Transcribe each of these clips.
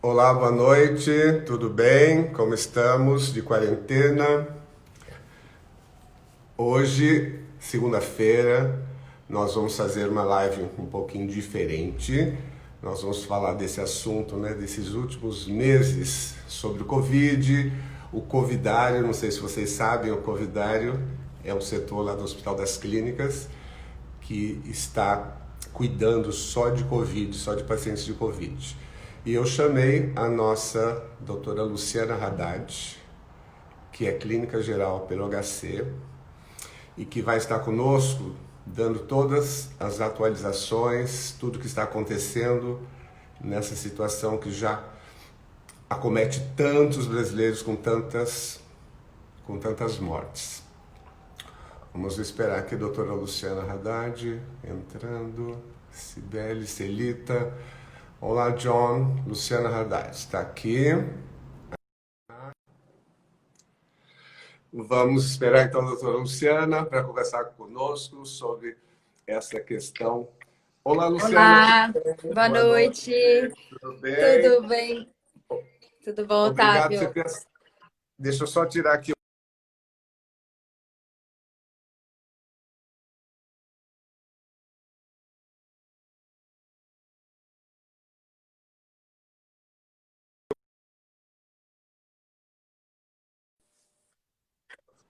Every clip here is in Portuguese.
Olá, boa noite, tudo bem? Como estamos de quarentena? Hoje, segunda-feira, nós vamos fazer uma live um pouquinho diferente. Nós vamos falar desse assunto, né, desses últimos meses sobre o Covid, o Covidário. Não sei se vocês sabem, o Covidário é um setor lá do Hospital das Clínicas que está cuidando só de Covid, só de pacientes de Covid. E eu chamei a nossa doutora Luciana Haddad, que é clínica geral pelo HC, e que vai estar conosco dando todas as atualizações, tudo que está acontecendo nessa situação que já acomete tantos brasileiros com tantas mortes. Vamos esperar aqui a doutora Luciana Haddad entrando, Cibele, Celita. Olá, John. Luciana Haddad está aqui. Vamos esperar então a doutora Luciana para conversar conosco sobre essa questão. Olá, Luciana, tudo Olá, bem? boa Boa noite, noite. tudo bem? Tudo bem? Tudo bom, Obrigado por você Otávio? ter... Deixa eu só tirar aqui.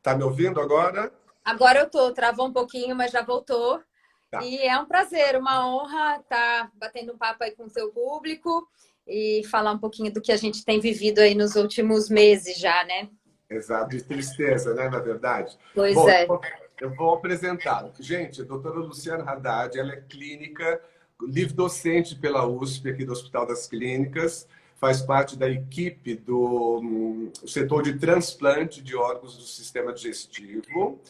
Tá me ouvindo agora? Agora eu tô, travou um pouquinho, mas já voltou. Tá. E é um prazer, uma honra estar batendo um papo aí com o seu público e falar um pouquinho do que a gente tem vivido aí nos últimos meses já, né? Exato, de tristeza, né, na verdade. Pois Bom, é. eu vou apresentar. Gente, a doutora Luciana Haddad, ela é clínica, livre docente pela USP, aqui do Hospital das Clínicas, faz parte da equipe do setor de transplante de órgãos do sistema digestivo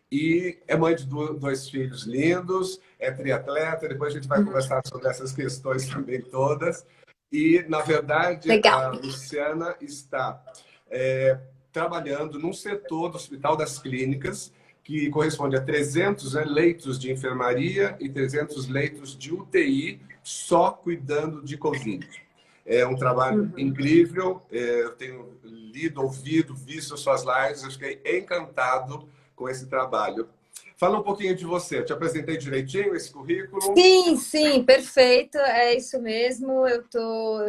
e é mãe de dois filhos lindos, é triatleta, depois a gente vai Uhum. conversar sobre essas questões também todas. E, na verdade, Legal. a Luciana está é, trabalhando num setor do Hospital das Clínicas que corresponde a 300, né, leitos de enfermaria e 300 leitos de UTI só cuidando de Covid. É um trabalho Uhum. incrível, eu tenho lido, ouvido, visto suas lives, eu fiquei encantado com esse trabalho. Fala um pouquinho de você, eu te apresentei direitinho esse currículo? Sim, sim, perfeito, é isso mesmo. Eu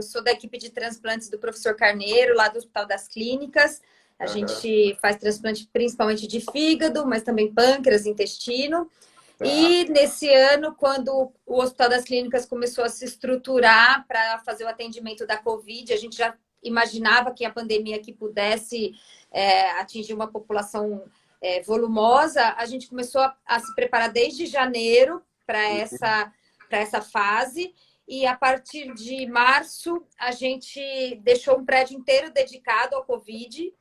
sou da equipe de transplantes do professor Carneiro, lá do Hospital das Clínicas. A Aham, gente faz transplante principalmente de fígado, mas também pâncreas, intestino. tá. E nesse ano, quando o Hospital das Clínicas começou a se estruturar para fazer o atendimento da Covid, a gente já imaginava que a pandemia aqui pudesse atingir uma população volumosa. A gente começou a se preparar desde janeiro para essa fase. E a partir de março, a gente deixou um prédio inteiro dedicado ao Covid.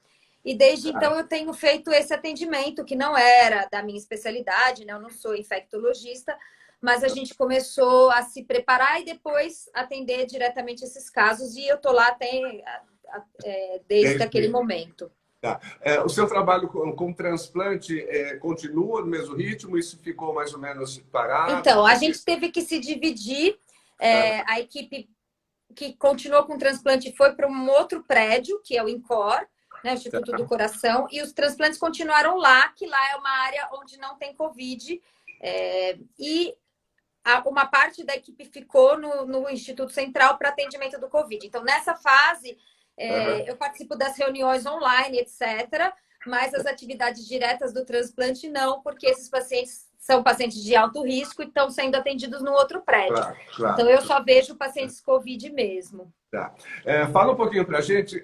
E desde então Tá. eu tenho feito esse atendimento, que não era da minha especialidade, né? Eu não sou infectologista, mas a gente começou a se preparar e depois atender diretamente esses casos. E eu estou lá desde aquele Desde, momento. tá. O seu trabalho com transplante continua no mesmo ritmo? Isso ficou mais ou menos parado? Então, a gente teve que se dividir. Aham, A equipe que continuou com o transplante foi para um outro prédio, que é o INCOR, né, o Instituto do tá. Coração, e os transplantes continuaram lá, que lá é uma área onde não tem Covid. E uma parte da equipe ficou no Instituto Central para atendimento do Covid. Então, nessa fase, Aham. eu participo das reuniões online, etc., mas as atividades diretas do transplante não, porque esses pacientes são pacientes de alto risco e estão sendo atendidos no outro prédio. Claro, Então, claro. eu só vejo pacientes Covid mesmo. Tá. Fala um pouquinho para a gente,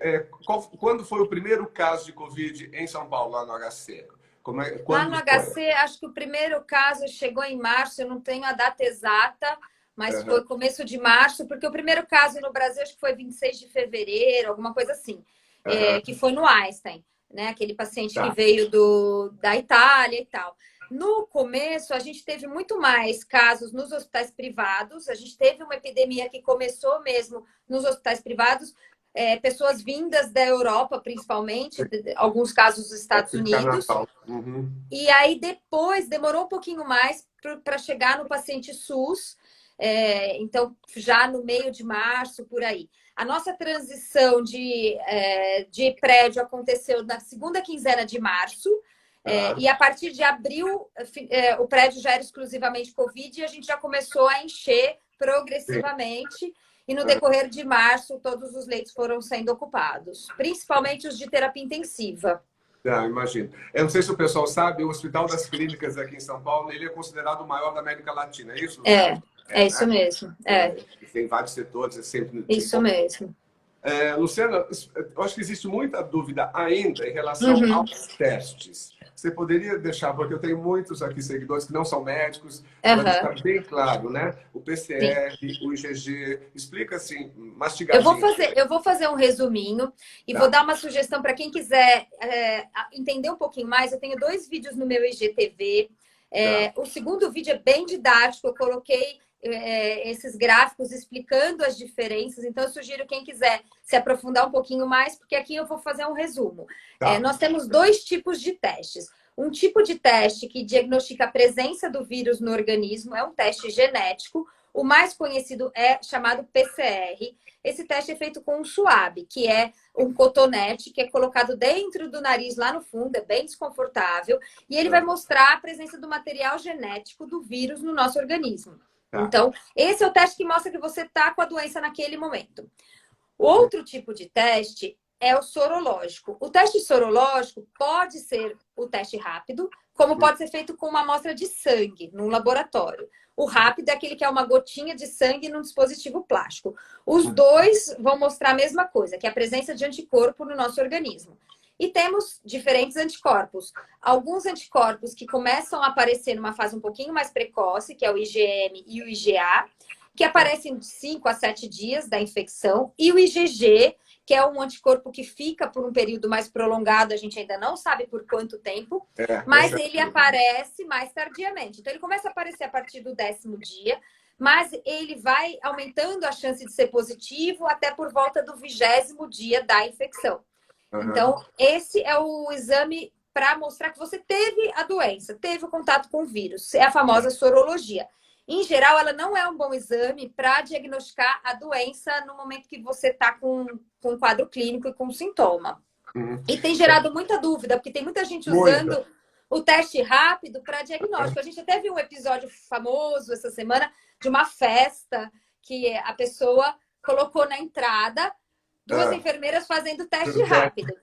quando foi o primeiro caso de Covid em São Paulo, lá no HC? Lá no Quando foi? HC, acho que o primeiro caso chegou em março, eu não tenho a data exata, mas Aham, foi começo de março, porque o primeiro caso no Brasil acho que foi 26 de fevereiro, alguma coisa assim, aham, que foi no Einstein, né? Aquele paciente que tá. veio da Itália e tal. No começo, a gente teve muito mais casos nos hospitais privados, a gente teve uma epidemia que começou mesmo nos hospitais privados, pessoas vindas da Europa, principalmente, alguns casos dos Estados Época de Unidos. carnaval. Uhum. E aí depois demorou um pouquinho mais para chegar no paciente SUS. então já no meio de março, por aí. A nossa transição de prédio aconteceu na segunda quinzena de março, e a partir de abril o prédio já era exclusivamente Covid e a gente já começou a encher progressivamente. E no decorrer de março, todos os leitos foram sendo ocupados, principalmente os de terapia intensiva. Imagino. Eu não sei se o pessoal sabe, o Hospital das Clínicas aqui em São Paulo, ele é considerado o maior da América Latina, é isso? É isso mesmo. Tem vários setores, é sempre... Isso mesmo. Luciana, eu acho que existe muita dúvida ainda em relação aos testes. Você poderia deixar, porque eu tenho muitos aqui seguidores que não são médicos, para deixar bem claro, né? O PCR, o IgG, explica assim, mastigadinho. Eu vou fazer um resuminho e vou dar uma sugestão para quem quiser entender um pouquinho mais. Eu tenho 2 vídeos no meu IGTV. O segundo vídeo é bem didático, eu coloquei esses gráficos explicando as diferenças, então eu sugiro quem quiser se aprofundar um pouquinho mais, porque aqui eu vou fazer um resumo. Nós temos 2 tipos de testes. Um tipo de teste que diagnostica a presença do vírus no organismo, é um teste genético. O mais conhecido é chamado PCR. Esse teste é feito com um suave, que é um cotonete que é colocado dentro do nariz, lá no fundo, é bem desconfortável, e ele vai mostrar a presença do material genético do vírus no nosso organismo. Então, esse é o teste que mostra que você está com a doença naquele momento. Outro tipo de teste é o sorológico. O teste sorológico pode ser o teste rápido, como pode ser feito com uma amostra de sangue num laboratório. O rápido é aquele que é uma gotinha de sangue num dispositivo plástico. Os 2 vão mostrar a mesma coisa, que é a presença de anticorpo no nosso organismo. E temos diferentes anticorpos. Alguns anticorpos que começam a aparecer numa fase um pouquinho mais precoce, que é o IgM e o IgA, que aparecem de 5 a 7 dias da infecção, e o IgG, que é um anticorpo que fica por um período mais prolongado, a gente ainda não sabe por quanto tempo, mas ele aparece mais tardiamente. Então, ele começa a aparecer a partir do 10º dia, mas ele vai aumentando a chance de ser positivo até por volta do 20º dia da infecção. Então, esse é o exame para mostrar que você teve a doença, teve o contato com o vírus. É a famosa sorologia. Em geral, ela não é um bom exame para diagnosticar a doença no momento que você está com um quadro clínico e com sintoma. E tem gerado muita dúvida, porque tem muita gente usando o teste rápido para diagnóstico. A gente até viu um episódio famoso essa semana de uma festa que a pessoa colocou na entrada 2 enfermeiras fazendo teste rápido.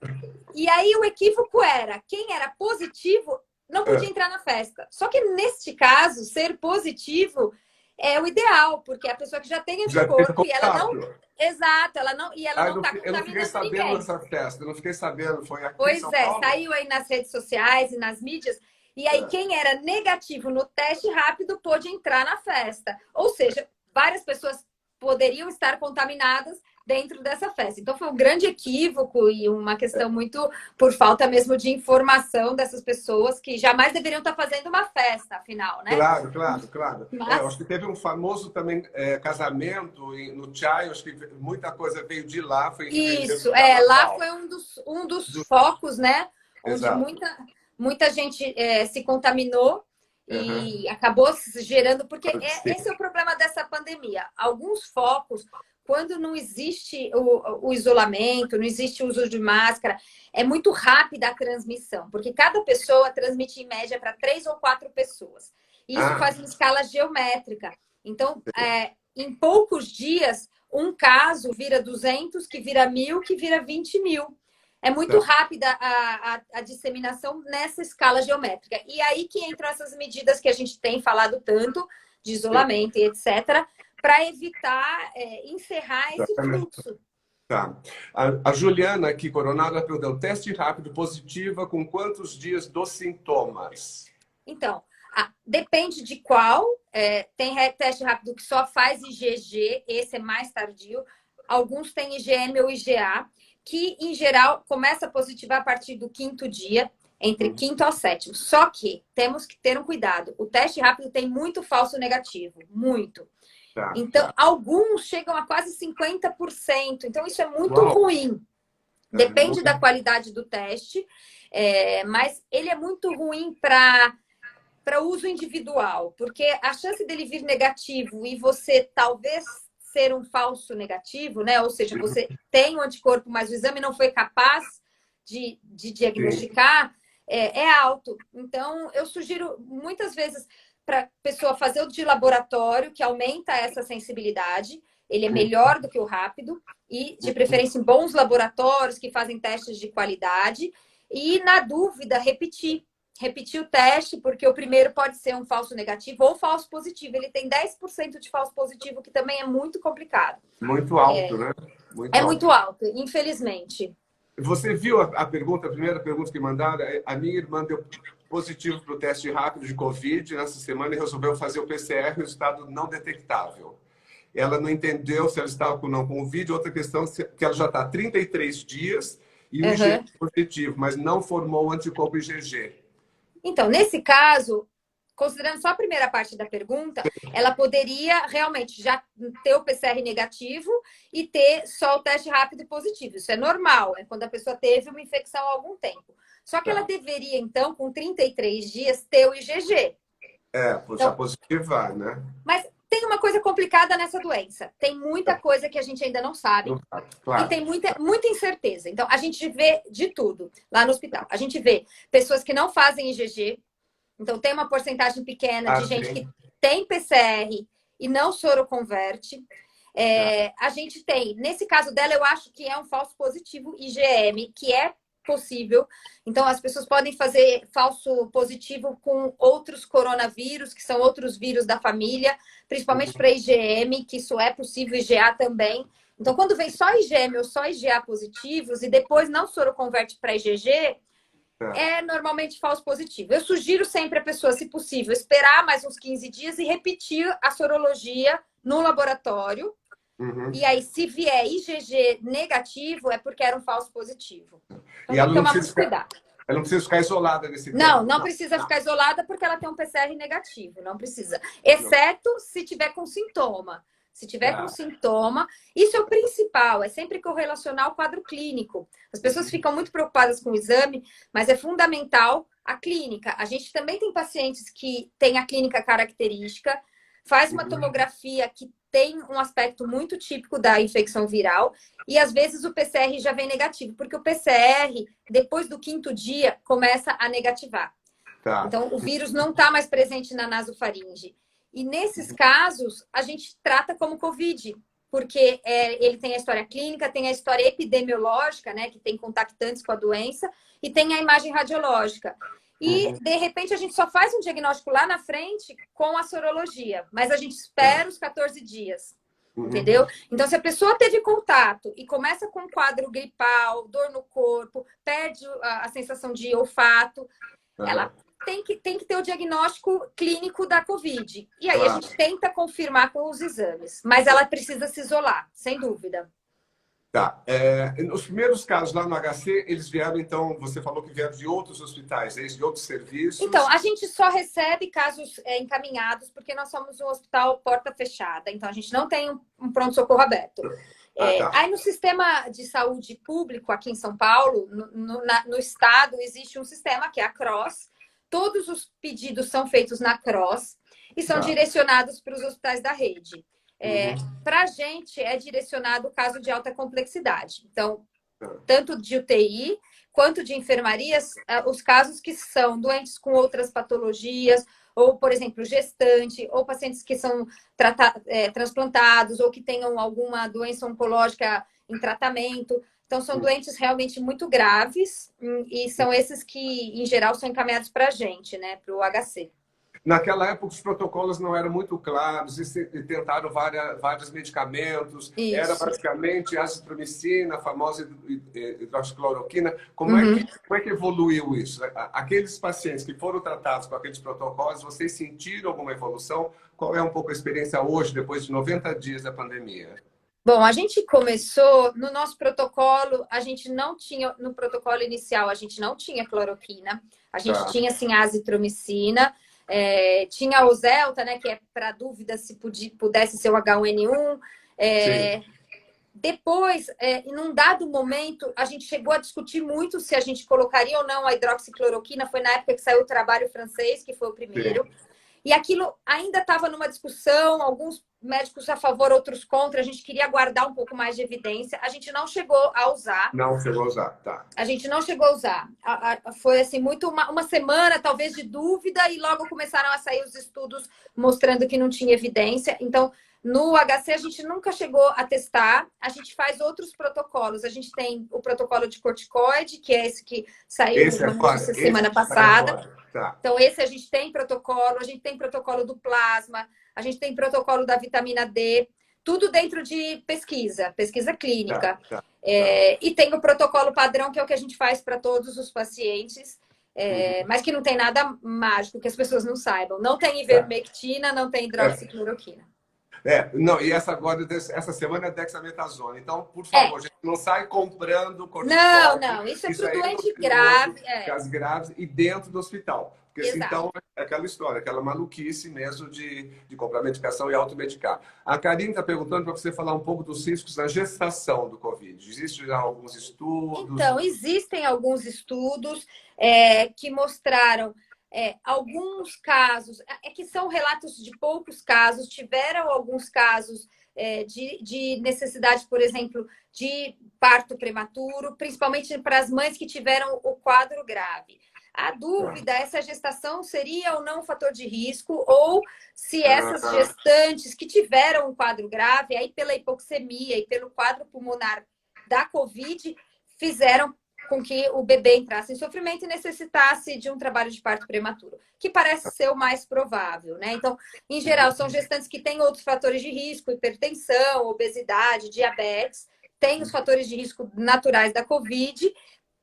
E aí o equívoco era, quem era positivo não podia entrar na festa. Só que neste caso, ser positivo é o ideal, porque a pessoa que já tem anticorpo e ela não... Exato, ela não está contaminando ninguém. Eu não fiquei sabendo dessa festa, eu não fiquei sabendo, foi aqui Pois em São Paulo? Saiu aí nas redes sociais e nas mídias, e aí quem era negativo no teste rápido pôde entrar na festa. Ou seja, várias pessoas poderiam estar contaminadas dentro dessa festa. Então, foi um grande equívoco e uma questão muito por falta mesmo de informação dessas pessoas que jamais deveriam estar fazendo uma festa, afinal, né? Claro. Eu acho que teve um famoso também casamento no Chai, acho que muita coisa veio de lá. Isso, lá foi um dos focos, né? Onde muita gente se contaminou e acabou se gerando, porque esse é o problema dessa pandemia. Alguns focos, quando não existe o isolamento, não existe o uso de máscara, é muito rápida a transmissão, porque cada pessoa transmite em média para 3 ou 4 pessoas. E isso faz uma escala geométrica. Então, em poucos dias, um caso vira 200, que vira 1.000, que vira 20.000. É muito rápida a disseminação nessa escala geométrica. E aí que entram essas medidas que a gente tem falado tanto, de isolamento e etc., para evitar encerrar esse fluxo. A Juliana aqui, Coronada, perguntou, teste rápido positiva com quantos dias dos sintomas? Então, depende de qual. Tem teste rápido que só faz IgG, esse é mais tardio. Alguns têm IgM ou IgA, que, em geral, começa a positivar a partir do 5º dia, entre 5º ao 7º. Só que temos que ter um cuidado. O teste rápido tem muito falso negativo, muito. Então, alguns chegam a quase 50%. Então, isso é muito ruim. Depende da qualidade do teste, mas ele é muito ruim para para uso individual, porque a chance dele vir negativo e você talvez ser um falso negativo, né? Ou seja, você tem o anticorpo, mas o exame não foi capaz de diagnosticar, é alto. Então, eu sugiro muitas vezes para a pessoa fazer o de laboratório, que aumenta essa sensibilidade, ele é melhor do que o rápido, e de preferência em bons laboratórios que fazem testes de qualidade, e na dúvida, repetir o teste, porque o primeiro pode ser um falso negativo ou falso positivo. Ele tem 10% de falso positivo, que também é muito complicado. Muito alto, né? Muito alto, infelizmente. Você viu a pergunta, a primeira pergunta que mandaram? A minha irmã deu positivo para o teste rápido de Covid nessa semana e resolveu fazer o PCR, resultado não detectável. Ela não entendeu se ela estava ou não com Covid. Outra questão é que ela já está há 33 dias e o IgG é positivo, mas não formou o anticorpo IgG. Então, nesse caso, considerando só a primeira parte da pergunta, ela poderia realmente já ter o PCR negativo e ter só o teste rápido positivo. Isso é normal, é quando a pessoa teve uma infecção há algum tempo. Só que ela deveria, então, com 33 dias, ter o IgG. Já positivar, né? Mas tem uma coisa complicada nessa doença. Tem muita coisa que a gente ainda não sabe. Claro. E tem muita incerteza. Então, a gente vê de tudo lá no hospital. A gente vê pessoas que não fazem IgG. Então, tem uma porcentagem pequena de gente que tem PCR e não soroconverte. A gente tem, nesse caso dela, eu acho que é um falso positivo IgM, que é possível. Então, as pessoas podem fazer falso positivo com outros coronavírus, que são outros vírus da família, principalmente para IgM, que isso é possível, IgA também. Então, quando vem só IgM ou só IgA positivos e depois não soroconverte para IgG, é normalmente falso positivo. Eu sugiro sempre a pessoa, se possível, esperar mais uns 15 dias e repetir a sorologia no laboratório. E aí, se vier IgG negativo, é porque era um falso positivo. Então, e ela não precisa ficar isolada nesse tempo. Não precisa ficar isolada porque ela tem um PCR negativo. Não precisa. Exceto se tiver com sintoma. Se tiver com sintoma, isso é o principal, é sempre correlacionar o quadro clínico. As pessoas ficam muito preocupadas com o exame, mas é fundamental a clínica. A gente também tem pacientes que têm a clínica característica, faz uma tomografia que tem um aspecto muito típico da infecção viral e às vezes o PCR já vem negativo, porque o PCR, depois do 5º dia, começa a negativar. Então, o vírus não está mais presente na nasofaringe. E nesses casos, a gente trata como Covid, porque ele tem a história clínica, tem a história epidemiológica, né, que tem contactantes com a doença, e tem a imagem radiológica. E, de repente, a gente só faz um diagnóstico lá na frente com a sorologia, mas a gente espera os 14 dias, entendeu? Então, se a pessoa teve contato e começa com um quadro gripal, dor no corpo, perde a sensação de olfato, ela tem que ter o diagnóstico clínico da Covid. E aí a gente tenta confirmar com os exames. Mas ela precisa se isolar, sem dúvida. Nos primeiros casos lá no HC, eles vieram, então, você falou que vieram de outros hospitais, de outros serviços? Então, a gente só recebe casos encaminhados porque nós somos um hospital porta fechada. Então, a gente não tem um pronto-socorro aberto. Aí, no sistema de saúde público aqui em São Paulo, no estado, existe um sistema que é a CROSS. Todos os pedidos são feitos na CROSS e são direcionados para os hospitais da rede. Para a gente, é direcionado o caso de alta complexidade. Então, tanto de UTI quanto de enfermarias, os casos que são doentes com outras patologias, ou, por exemplo, gestante, ou pacientes que são transplantados, ou que tenham alguma doença oncológica em tratamento. Então, são doentes realmente muito graves e são esses que, em geral, são encaminhados para a gente, né, para o HC. Naquela época, os protocolos não eram muito claros e tentaram vários medicamentos. Isso. Era basicamente azitromicina, a famosa hidroxicloroquina. Como é que evoluiu isso? Aqueles pacientes que foram tratados com aqueles protocolos, vocês sentiram alguma evolução? Qual é um pouco a experiência hoje, depois de 90 dias da pandemia? Bom, a gente começou, no nosso protocolo, a gente não tinha, no protocolo inicial, a gente não tinha cloroquina. A gente tinha, assim, azitromicina. Tinha o Zelta, né, que é para dúvida se pudesse ser o H1N1. Depois, num dado momento, a gente chegou a discutir muito se a gente colocaria ou não a hidroxicloroquina. Foi na época que saiu o trabalho francês, que foi o primeiro. Sim. E aquilo ainda estava numa discussão, alguns médicos a favor, outros contra. A gente queria guardar um pouco mais de evidência. A gente não chegou a usar. Não chegou a usar, tá. A gente não chegou a usar. Foi assim, muito uma semana, talvez, de dúvida, e logo começaram a sair os estudos mostrando que não tinha evidência. Então, no HC, a gente nunca chegou a testar. A gente faz outros protocolos. A gente tem o protocolo de corticoide, que é esse que saiu uma notícia semana passada. Tá. Então, esse a gente tem protocolo. A gente tem protocolo do plasma. A gente tem protocolo da vitamina D. Tudo dentro de pesquisa clínica. E tem o protocolo padrão, que é o que a gente faz para todos os pacientes, mas que não tem nada mágico, que as pessoas não saibam. Não tem ivermectina, não tem hidroxicloroquina. Não, e essa semana é dexametasona. Então, por favor, gente, não sai comprando corticoide. Não, isso é para o doente grave. Casos graves e dentro do hospital. Porque então é aquela história, aquela maluquice mesmo de comprar medicação e automedicar. A Karine está perguntando para você falar um pouco dos riscos na gestação do Covid. Existem já alguns estudos? Então, existem alguns estudos que mostraram alguns casos, que são relatos de poucos casos, tiveram alguns casos de necessidade, por exemplo, de parto prematuro, principalmente para as mães que tiveram o quadro grave. A dúvida é se a gestação seria ou não um fator de risco, ou se essas gestantes que tiveram um quadro grave, aí pela hipoxemia e pelo quadro pulmonar da Covid, fizeram com que o bebê entrasse em sofrimento e necessitasse de um trabalho de parto prematuro, que parece ser o mais provável, né? Então, em geral, são gestantes que têm outros fatores de risco, hipertensão, obesidade, diabetes, têm os fatores de risco naturais da Covid,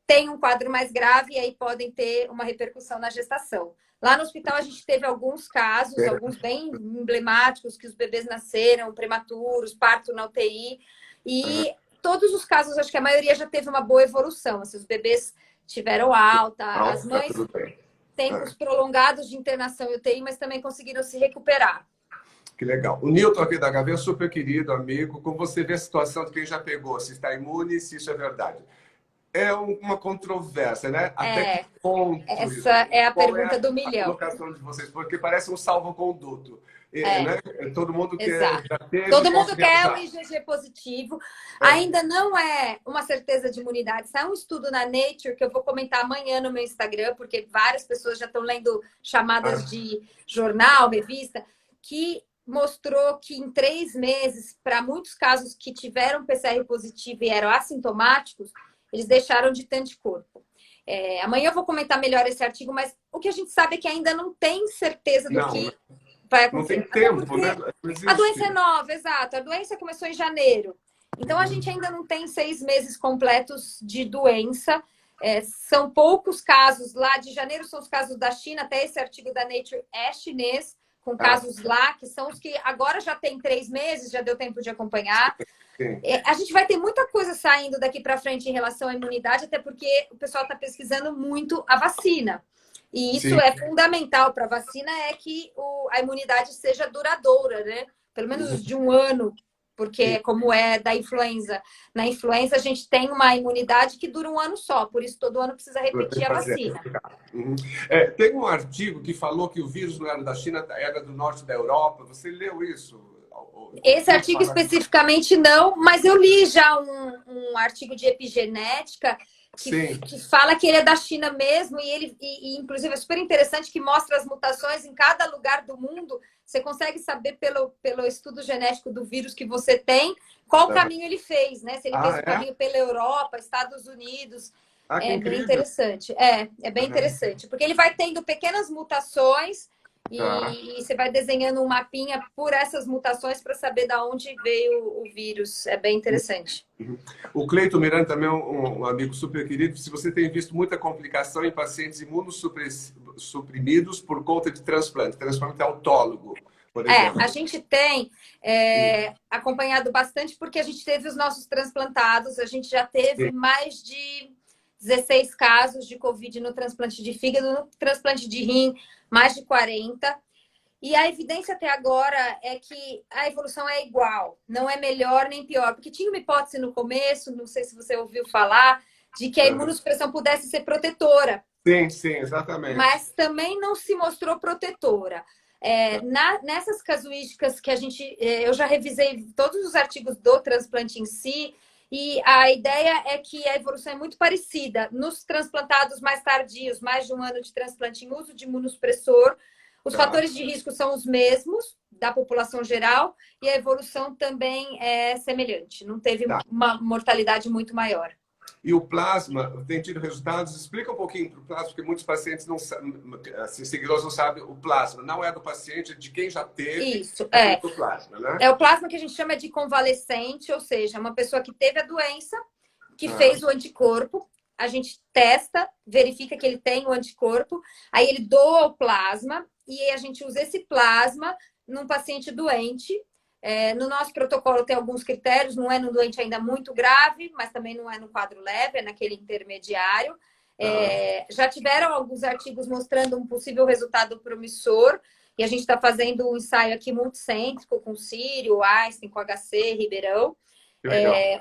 tem um quadro mais grave e aí podem ter uma repercussão na gestação. Lá no hospital a gente teve alguns casos, alguns bem emblemáticos, que os bebês nasceram prematuros, parto na UTI, e todos os casos, acho que a maioria já teve uma boa evolução. Assim, os bebês tiveram alta, as mães tempos prolongados de internação em UTI, mas também conseguiram se recuperar. Que legal. O Newton aqui da HV é super querido, amigo. Como você vê a situação de quem já pegou, se está imune, se isso é verdade? É uma controvérsia, né? Até que ponto? Essa é a pergunta do milhão. A colocação de vocês, porque parece um salvo-conduto. Né? Todo mundo quer. Todo mundo quer um IgG positivo. Ainda não é uma certeza de imunidade. Sai um estudo na Nature que eu vou comentar amanhã no meu Instagram, porque várias pessoas já estão lendo chamadas de jornal, revista, que mostrou que em 3 meses, para muitos casos que tiveram PCR positivo e eram assintomáticos, eles deixaram de ter anticorpo. Amanhã eu vou comentar melhor esse artigo, mas o que a gente sabe é que ainda não tem certeza do que vai acontecer. Não tem tempo, né? A doença é nova, exato. A doença começou em janeiro. Então, a gente ainda não tem 6 meses completos de doença. São poucos casos lá. De janeiro são os casos da China. Até esse artigo da Nature é chinês, com casos lá, que são os que agora já tem 3 meses, já deu tempo de acompanhar. A gente vai ter muita coisa saindo daqui para frente em relação à imunidade, até porque o pessoal está pesquisando muito a vacina. E isso é fundamental para a vacina, é que a imunidade seja duradoura, né? Pelo menos de 1 ano, porque como é da influenza. Na influenza a gente tem uma imunidade que dura 1 ano só, por isso todo ano precisa repetir a vacina. Tem um artigo que falou que o vírus não era da China, era do norte da Europa. Você leu isso? Esse artigo especificamente não, mas eu li já um artigo de epigenética que fala que ele é da China mesmo, e inclusive é super interessante, que mostra as mutações em cada lugar do mundo. Você consegue saber pelo estudo genético do vírus que você tem, qual caminho ele fez, né? Se ele fez o caminho pela Europa, Estados Unidos. É bem interessante. É bem interessante, porque ele vai tendo pequenas mutações e você vai desenhando um mapinha por essas mutações para saber de onde veio o vírus. É bem interessante. O Cleiton Miranda também é um amigo super querido. Se você tem visto muita complicação em pacientes imunossuprimidos por conta de transplante autólogo, por exemplo. A gente tem acompanhado bastante, porque a gente teve os nossos transplantados. A gente já teve mais de 16 casos de Covid no transplante de fígado, no transplante de rim, mais de 40. E a evidência até agora é que a evolução é igual, não é melhor nem pior. Porque tinha uma hipótese no começo, não sei se você ouviu falar, de que a imunossupressão pudesse ser protetora. Sim, sim, exatamente. Mas também não se mostrou protetora. Nessas casuísticas que eu já revisei todos os artigos do transplante em si, e a ideia é que a evolução é muito parecida. Nos transplantados mais tardios, mais de um ano de transplante em uso de imunossupressor, os fatores de risco são os mesmos da população geral e a evolução também é semelhante. Não teve uma mortalidade muito maior. E o plasma tem tido resultados? Explica um pouquinho para o plasma, porque muitos pacientes não assim, seguidores não sabem o plasma. Não é do paciente, é de quem já teve. Isso, o plasma, né? É o plasma que a gente chama de convalescente, ou seja, uma pessoa que teve a doença, que fez o anticorpo, a gente testa, verifica que ele tem o anticorpo, aí ele doa o plasma e a gente usa esse plasma num paciente doente. No nosso protocolo tem alguns critérios, não é no doente ainda muito grave, mas também não é no quadro leve, é naquele intermediário. Já tiveram alguns artigos mostrando um possível resultado promissor, e a gente está fazendo um ensaio aqui multicêntrico com Sírio, Einstein, com HC, Ribeirão,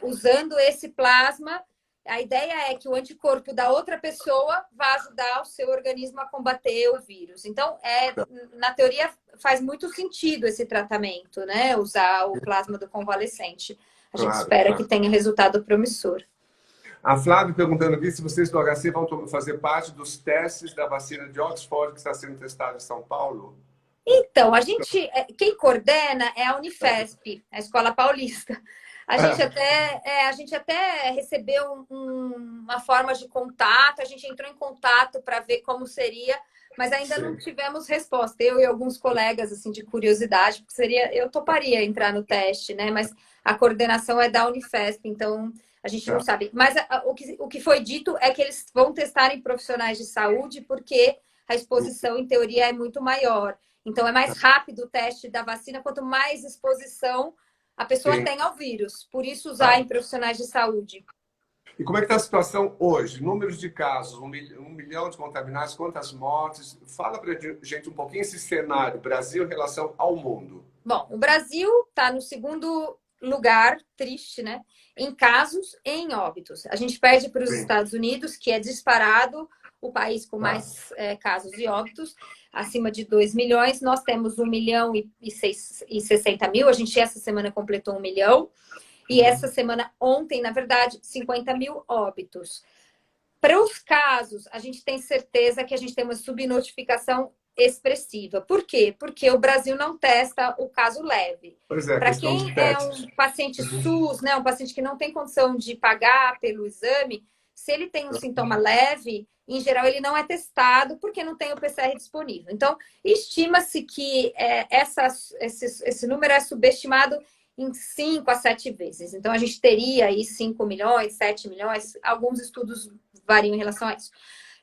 usando esse plasma. A ideia é que o anticorpo da outra pessoa vai ajudar o seu organismo a combater o vírus. Então, na teoria, faz muito sentido esse tratamento, né? Usar o plasma do convalescente. A gente espera que tenha resultado promissor. A Flávia perguntando aqui se vocês do HC vão fazer parte dos testes da vacina de Oxford que está sendo testada em São Paulo. Então, quem coordena é a Unifesp, a Escola Paulista. A gente até recebeu uma forma de contato, a gente entrou em contato para ver como seria, mas ainda não tivemos resposta. Eu e alguns colegas, assim, de curiosidade, porque eu toparia entrar no teste, né? Mas a coordenação é da Unifesp, então a gente não sabe. Mas o que foi dito é que eles vão testar em profissionais de saúde, porque a exposição, em teoria, é muito maior. Então, é mais rápido o teste da vacina, quanto mais exposição a pessoa tem ao vírus. Por isso, usar em profissionais de saúde. E como é que está a situação hoje? Números de casos, 1 milhão de contaminados, quantas mortes? Fala para a gente um pouquinho esse cenário, Brasil em relação ao mundo. Bom, o Brasil está no segundo lugar, triste, né? Em casos e em óbitos. A gente perde para os Estados Unidos, que é disparado o país com mais casos e óbitos, acima de 2 milhões. Nós temos 1 milhão e 60 mil. A gente essa semana completou 1 milhão. E essa semana, ontem, na verdade, 50 mil óbitos. Para os casos, a gente tem certeza que a gente tem uma subnotificação expressiva. Por quê? Porque o Brasil não testa o caso leve. Para quem é um paciente SUS, né, um paciente que não tem condição de pagar pelo exame, se ele tem um sintoma leve, em geral, ele não é testado porque não tem o PCR disponível. Então, estima-se que esse número é subestimado em 5 a 7 vezes. Então, a gente teria aí 5 milhões, 7 milhões, alguns estudos variam em relação a isso.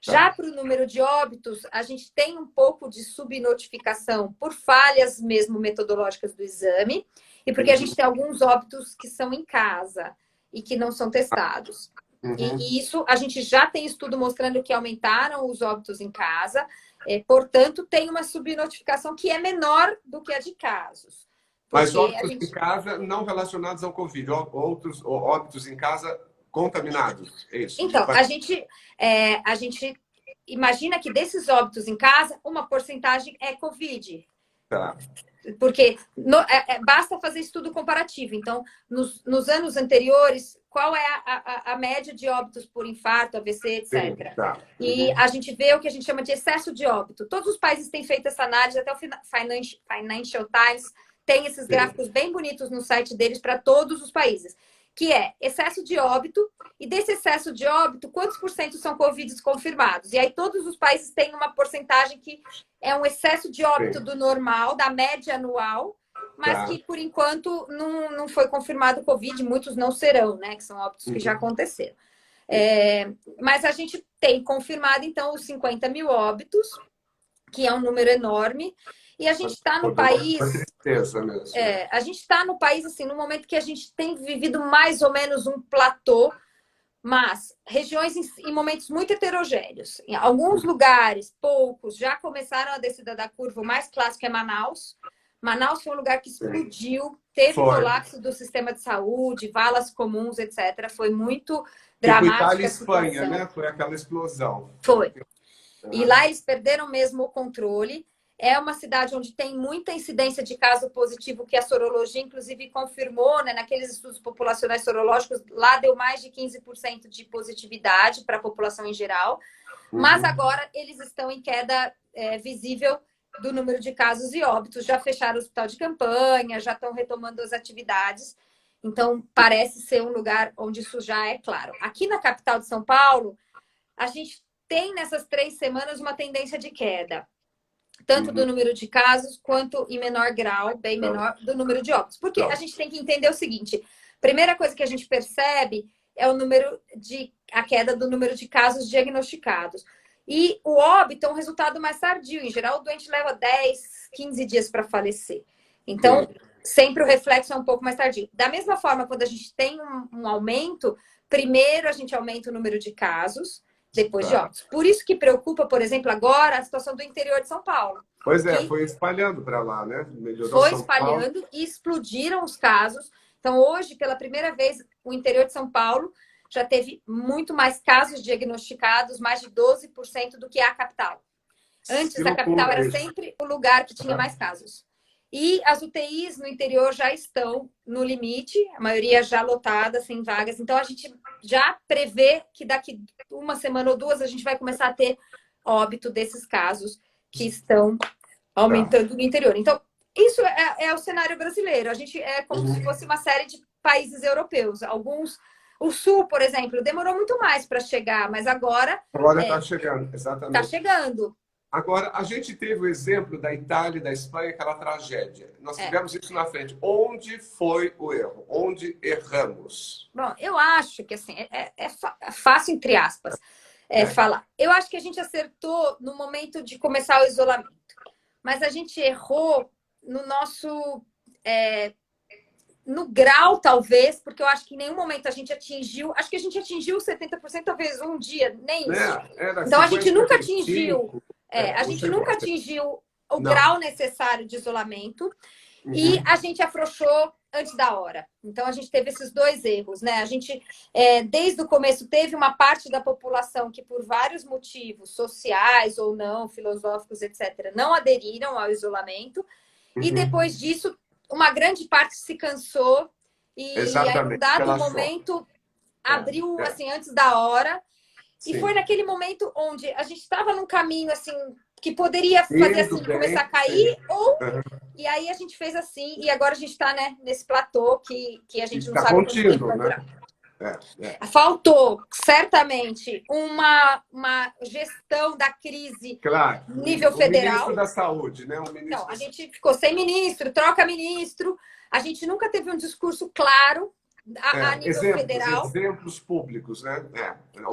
Já para o número de óbitos, a gente tem um pouco de subnotificação por falhas mesmo metodológicas do exame e porque a gente tem alguns óbitos que são em casa e que não são testados. E isso, a gente já tem estudo mostrando que aumentaram os óbitos em casa, portanto, tem uma subnotificação que é menor do que a de casos. Mas óbitos em casa não relacionados ao Covid, outros óbitos em casa contaminados, é isso? Então, a gente imagina que desses óbitos em casa, uma porcentagem é Covid. Tá. Porque basta fazer estudo comparativo. Então, nos anos anteriores, qual é a média de óbitos por infarto, AVC, etc. Sim, tá. E a gente vê o que a gente chama de excesso de óbito. Todos os países têm feito essa análise, até o Financial Times tem esses gráficos bem bonitos no site deles para todos os países, que é excesso de óbito, e desse excesso de óbito, quantos por cento são Covid confirmados? E aí todos os países têm uma porcentagem que é um excesso de óbito do normal, da média anual, mas que, por enquanto, não foi confirmado Covid, muitos não serão, né? Que são óbitos que já aconteceram. Mas a gente tem confirmado, então, os 50 mil óbitos, que é um número enorme, e a gente está no país... a gente está no país, assim, no momento que a gente tem vivido mais ou menos um platô, mas regiões em momentos muito heterogêneos. Em alguns lugares, poucos, já começaram a descida da curva. O mais clássico é Manaus. Manaus foi um lugar que explodiu, teve colapso do sistema de saúde, valas comuns, etc. Foi muito Tipo dramática Itália e a situação. Espanha, né? Foi aquela explosão. Foi. E lá eles perderam mesmo o controle. É uma cidade onde tem muita incidência de caso positivo, que a sorologia, inclusive, confirmou, né? Naqueles estudos populacionais sorológicos, lá deu mais de 15% de positividade para a população em geral. Mas agora eles estão em queda visível do número de casos e óbitos. Já fecharam o hospital de campanha, já estão retomando as atividades. Então, parece ser um lugar onde isso já é claro. Aqui na capital de São Paulo, a gente tem nessas 3 semanas uma tendência de queda, tanto do número de casos, quanto em menor grau, bem menor, do número de óbitos. Porque a gente tem que entender o seguinte: primeira coisa que a gente percebe é a queda do número de casos diagnosticados. E o óbito é um resultado mais tardio. Em geral, o doente leva 10, 15 dias para falecer. Então, sempre o reflexo é um pouco mais tardio. Da mesma forma, quando a gente tem um aumento, primeiro a gente aumenta o número de casos, depois de óbitos. Por isso que preocupa, por exemplo, agora a situação do interior de São Paulo. Pois é, foi espalhando para lá, né? Melhorou foi São espalhando Paulo. E explodiram os casos. Então, hoje, pela primeira vez, o interior de São Paulo já teve muito mais casos diagnosticados, mais de 12% do que a capital. Antes, a capital era sempre o lugar que tinha mais casos. E as UTIs no interior já estão no limite, a maioria já lotada, sem vagas. Então, a gente já prevê que daqui 1 semana ou 2 a gente vai começar a ter óbito desses casos que estão aumentando no interior. Então, isso é o cenário brasileiro. A gente é como se fosse uma série de países europeus. O Sul, por exemplo, demorou muito mais para chegar, mas agora está chegando, exatamente. Está chegando. Agora, a gente teve o exemplo da Itália e da Espanha, aquela tragédia. Nós tivemos isso na frente. Onde foi o erro? Onde erramos? Bom, eu acho que assim, é fácil, entre aspas, falar. Eu acho que a gente acertou no momento de começar o isolamento. Mas a gente errou no nosso... no grau, talvez, porque eu acho que em nenhum momento a gente atingiu... Acho que a gente atingiu 70%, talvez um dia, nem isso. Então, a gente nunca atingiu... a gente nunca atingiu o grau necessário de isolamento e a gente afrouxou antes da hora. Então, a gente teve esses 2 erros, né? A gente, desde o começo, teve uma parte da população que, por vários motivos, sociais ou não, filosóficos, etc., não aderiram ao isolamento. E, depois disso, uma grande parte se cansou e, aí, num dado momento, abriu, assim, antes da hora. E foi naquele momento onde a gente estava num caminho, assim, que poderia fazer assim, começar a cair, e aí a gente fez assim, e agora a gente está, né, nesse platô que a gente não sabe quanto tempo vai durar. Faltou, certamente, uma gestão da crise nível federal. O ministro da Saúde, né? Não, a gente ficou sem ministro, troca ministro, a gente nunca teve um discurso claro a nível federal. Exemplos públicos, né?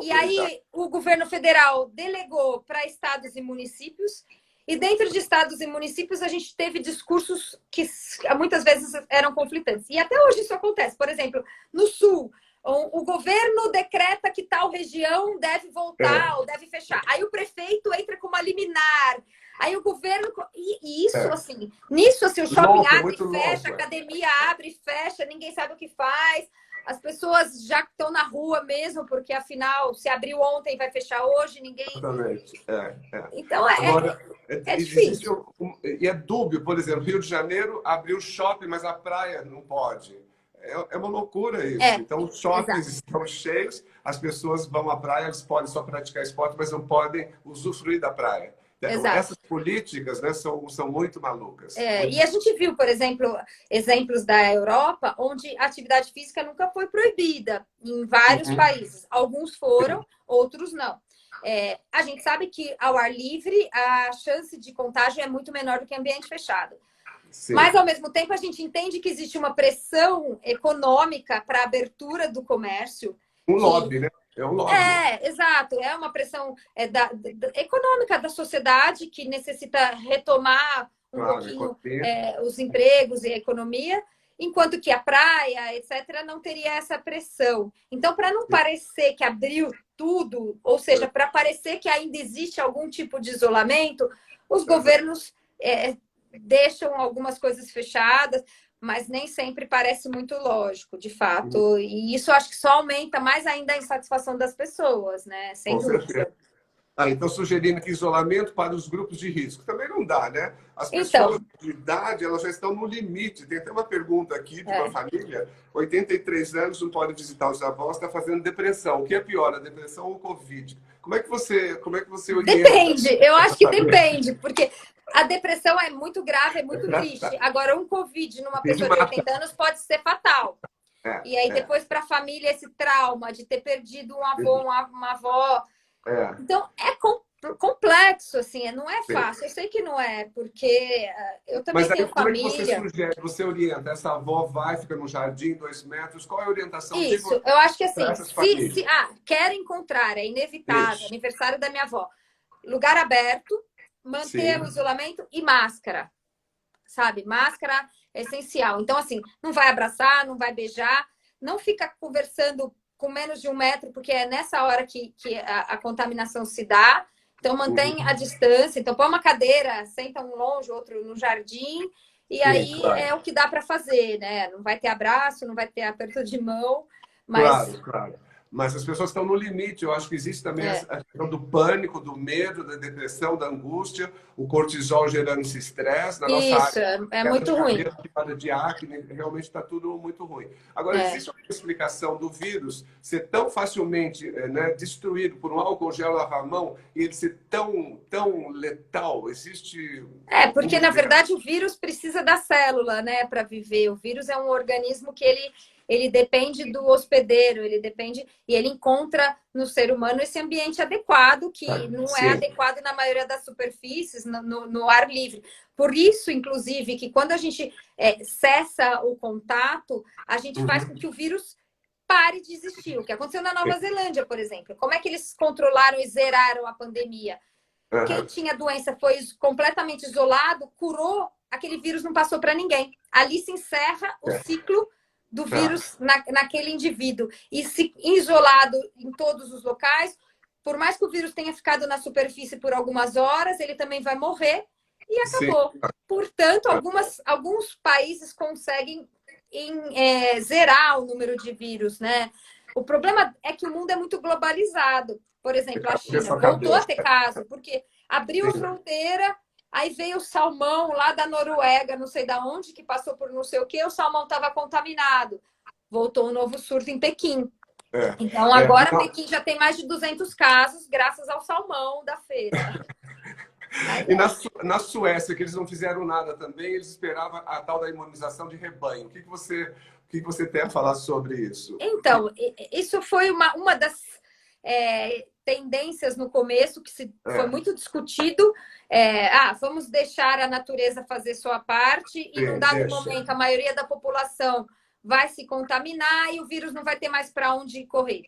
E aí o governo federal delegou para estados e municípios, e dentro de estados e municípios a gente teve discursos que muitas vezes eram conflitantes. E até hoje isso acontece. Por exemplo, no Sul, o governo decreta que tal região deve voltar ou deve fechar. Aí o prefeito entra com uma liminar. Aí o governo... E isso, assim... Nisso, assim, o shopping abre e fecha, a academia abre e fecha, ninguém sabe o que faz. As pessoas já estão na rua mesmo, porque, afinal, se abriu ontem, vai fechar hoje, ninguém... Exatamente. Então, agora, difícil. E é dúbio, por exemplo, Rio de Janeiro abriu shopping, mas a praia não pode. É uma loucura isso. Então, os shoppings estão cheios, as pessoas vão à praia, eles podem só praticar esporte, mas não podem usufruir da praia. Essas políticas, né, são muito malucas. E a gente viu, por exemplo, exemplos da Europa, onde a atividade física nunca foi proibida em vários países. Alguns foram, outros não. A gente sabe que ao ar livre a chance de contágio é muito menor do que em ambiente fechado. Sim. Mas, ao mesmo tempo, a gente entende que existe uma pressão econômica para a abertura do comércio. Lobby, né? É um lobby. Exato. É uma pressão econômica da sociedade que necessita retomar um pouquinho os empregos e a economia. enquanto que a praia, etc., não teria essa pressão. Então, para não parecer que abriu tudo, ou seja, para parecer que ainda existe algum tipo de isolamento, os governos deixam algumas coisas fechadas, mas nem sempre parece muito lógico, de fato. E isso acho que só aumenta mais ainda a insatisfação das pessoas, né? Sem Com dúvida. certeza. Então, sugerindo que isolamento para os grupos de risco. Também não dá, né? As Então, pessoas de idade, elas já estão no limite. Tem até uma pergunta aqui de uma família, 83 anos, não pode visitar os avós, está fazendo depressão. O que é pior, a depressão ou o Covid? Como é que você orienta? depende, eu acho que depende, porque a depressão é muito grave, é muito triste. Agora, um Covid numa Covid pessoa de mata. 80 anos pode ser fatal. E aí, É. depois, para a família, esse trauma de ter perdido um avô, uma avó. Então, é complexo, assim, não é fácil. Eu sei que não é, porque eu também Mas aí, tenho como é que você família. sugere, você orienta? Essa avó vai, fica no jardim, 2 metros. Qual é a orientação que Isso, você eu acho que para assim, essas famílias? quero encontrar, é inevitável, Isso. aniversário da minha avó, lugar aberto, manter Sim. o isolamento e máscara, sabe? Máscara é essencial. Então, assim, não vai abraçar, não vai beijar, não fica conversando com menos de 1 metro, porque é nessa hora que a contaminação se dá. Então, mantém a distância. Então, põe uma cadeira, senta um longe, outro no jardim, e Sim, aí claro. é o que dá para fazer, né? Não vai ter abraço, não vai ter aperto de mão, mas Claro, claro. Mas as pessoas estão no limite. Eu acho que existe também a questão do pânico, do medo, da depressão, da angústia, o cortisol gerando esse estresse. Na nossa área, isso é queda muito de ruim. cabelo, queda de acne, realmente está tudo muito ruim. Agora, É. existe uma explicação do vírus ser tão facilmente destruído por um álcool gel lavar a mão e ele ser tão letal? Existe Porque alguma na explicação? verdade o vírus precisa da célula, né, para viver. O vírus é um organismo que ele depende do hospedeiro, ele depende e ele encontra no ser humano esse ambiente adequado, que não é Sim. adequado na maioria das superfícies, no ar livre. Por isso, inclusive, que quando a gente cessa o contato, a gente faz com que o vírus pare de existir. O que aconteceu na Nova Zelândia, por exemplo. Como é que eles controlaram e zeraram a pandemia? Quem tinha doença foi completamente isolado, curou, aquele vírus não passou para ninguém. Ali se encerra o ciclo do vírus naquele indivíduo. E se isolado em todos os locais, por mais que o vírus tenha ficado na superfície por algumas horas, ele também vai morrer e Sim. acabou. Portanto, alguns países conseguem zerar o número de vírus, né? O problema é que o mundo é muito globalizado. Por exemplo, a China voltou a ter caso, porque abriu a fronteira, aí veio o salmão lá da Noruega, não sei da onde, que passou por não sei o quê, o salmão estava contaminado. Voltou um novo surto em Pequim. Então, agora Pequim já tem mais de 200 casos, graças ao salmão da feira. E na Suécia, que eles não fizeram nada também, eles esperavam a tal da imunização de rebanho. O que você tem a falar sobre isso? Então, isso foi uma das tendências no começo, que foi muito discutido. Vamos deixar a natureza fazer sua parte e, num dado momento, a maioria da população vai se contaminar e o vírus não vai ter mais para onde correr.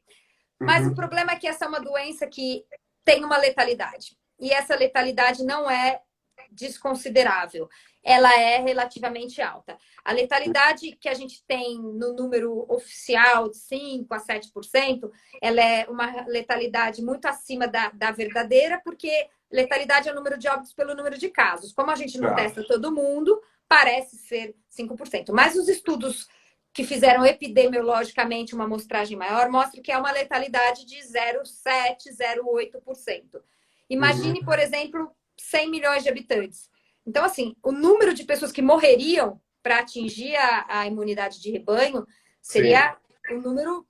Mas o problema é que essa é uma doença que tem uma letalidade. E essa letalidade não é desconsiderável. Ela é relativamente alta. A letalidade que a gente tem no número oficial de 5 a 7%, ela é uma letalidade muito acima da verdadeira, porque letalidade é o número de óbitos pelo número de casos. Como a gente não testa todo mundo, parece ser 5%. Mas os estudos que fizeram epidemiologicamente uma amostragem maior mostram que é uma letalidade de 0,7, 0,8%. Imagine, por exemplo, 100 milhões de habitantes. Então, assim, o número de pessoas que morreriam para atingir a imunidade de rebanho seria um número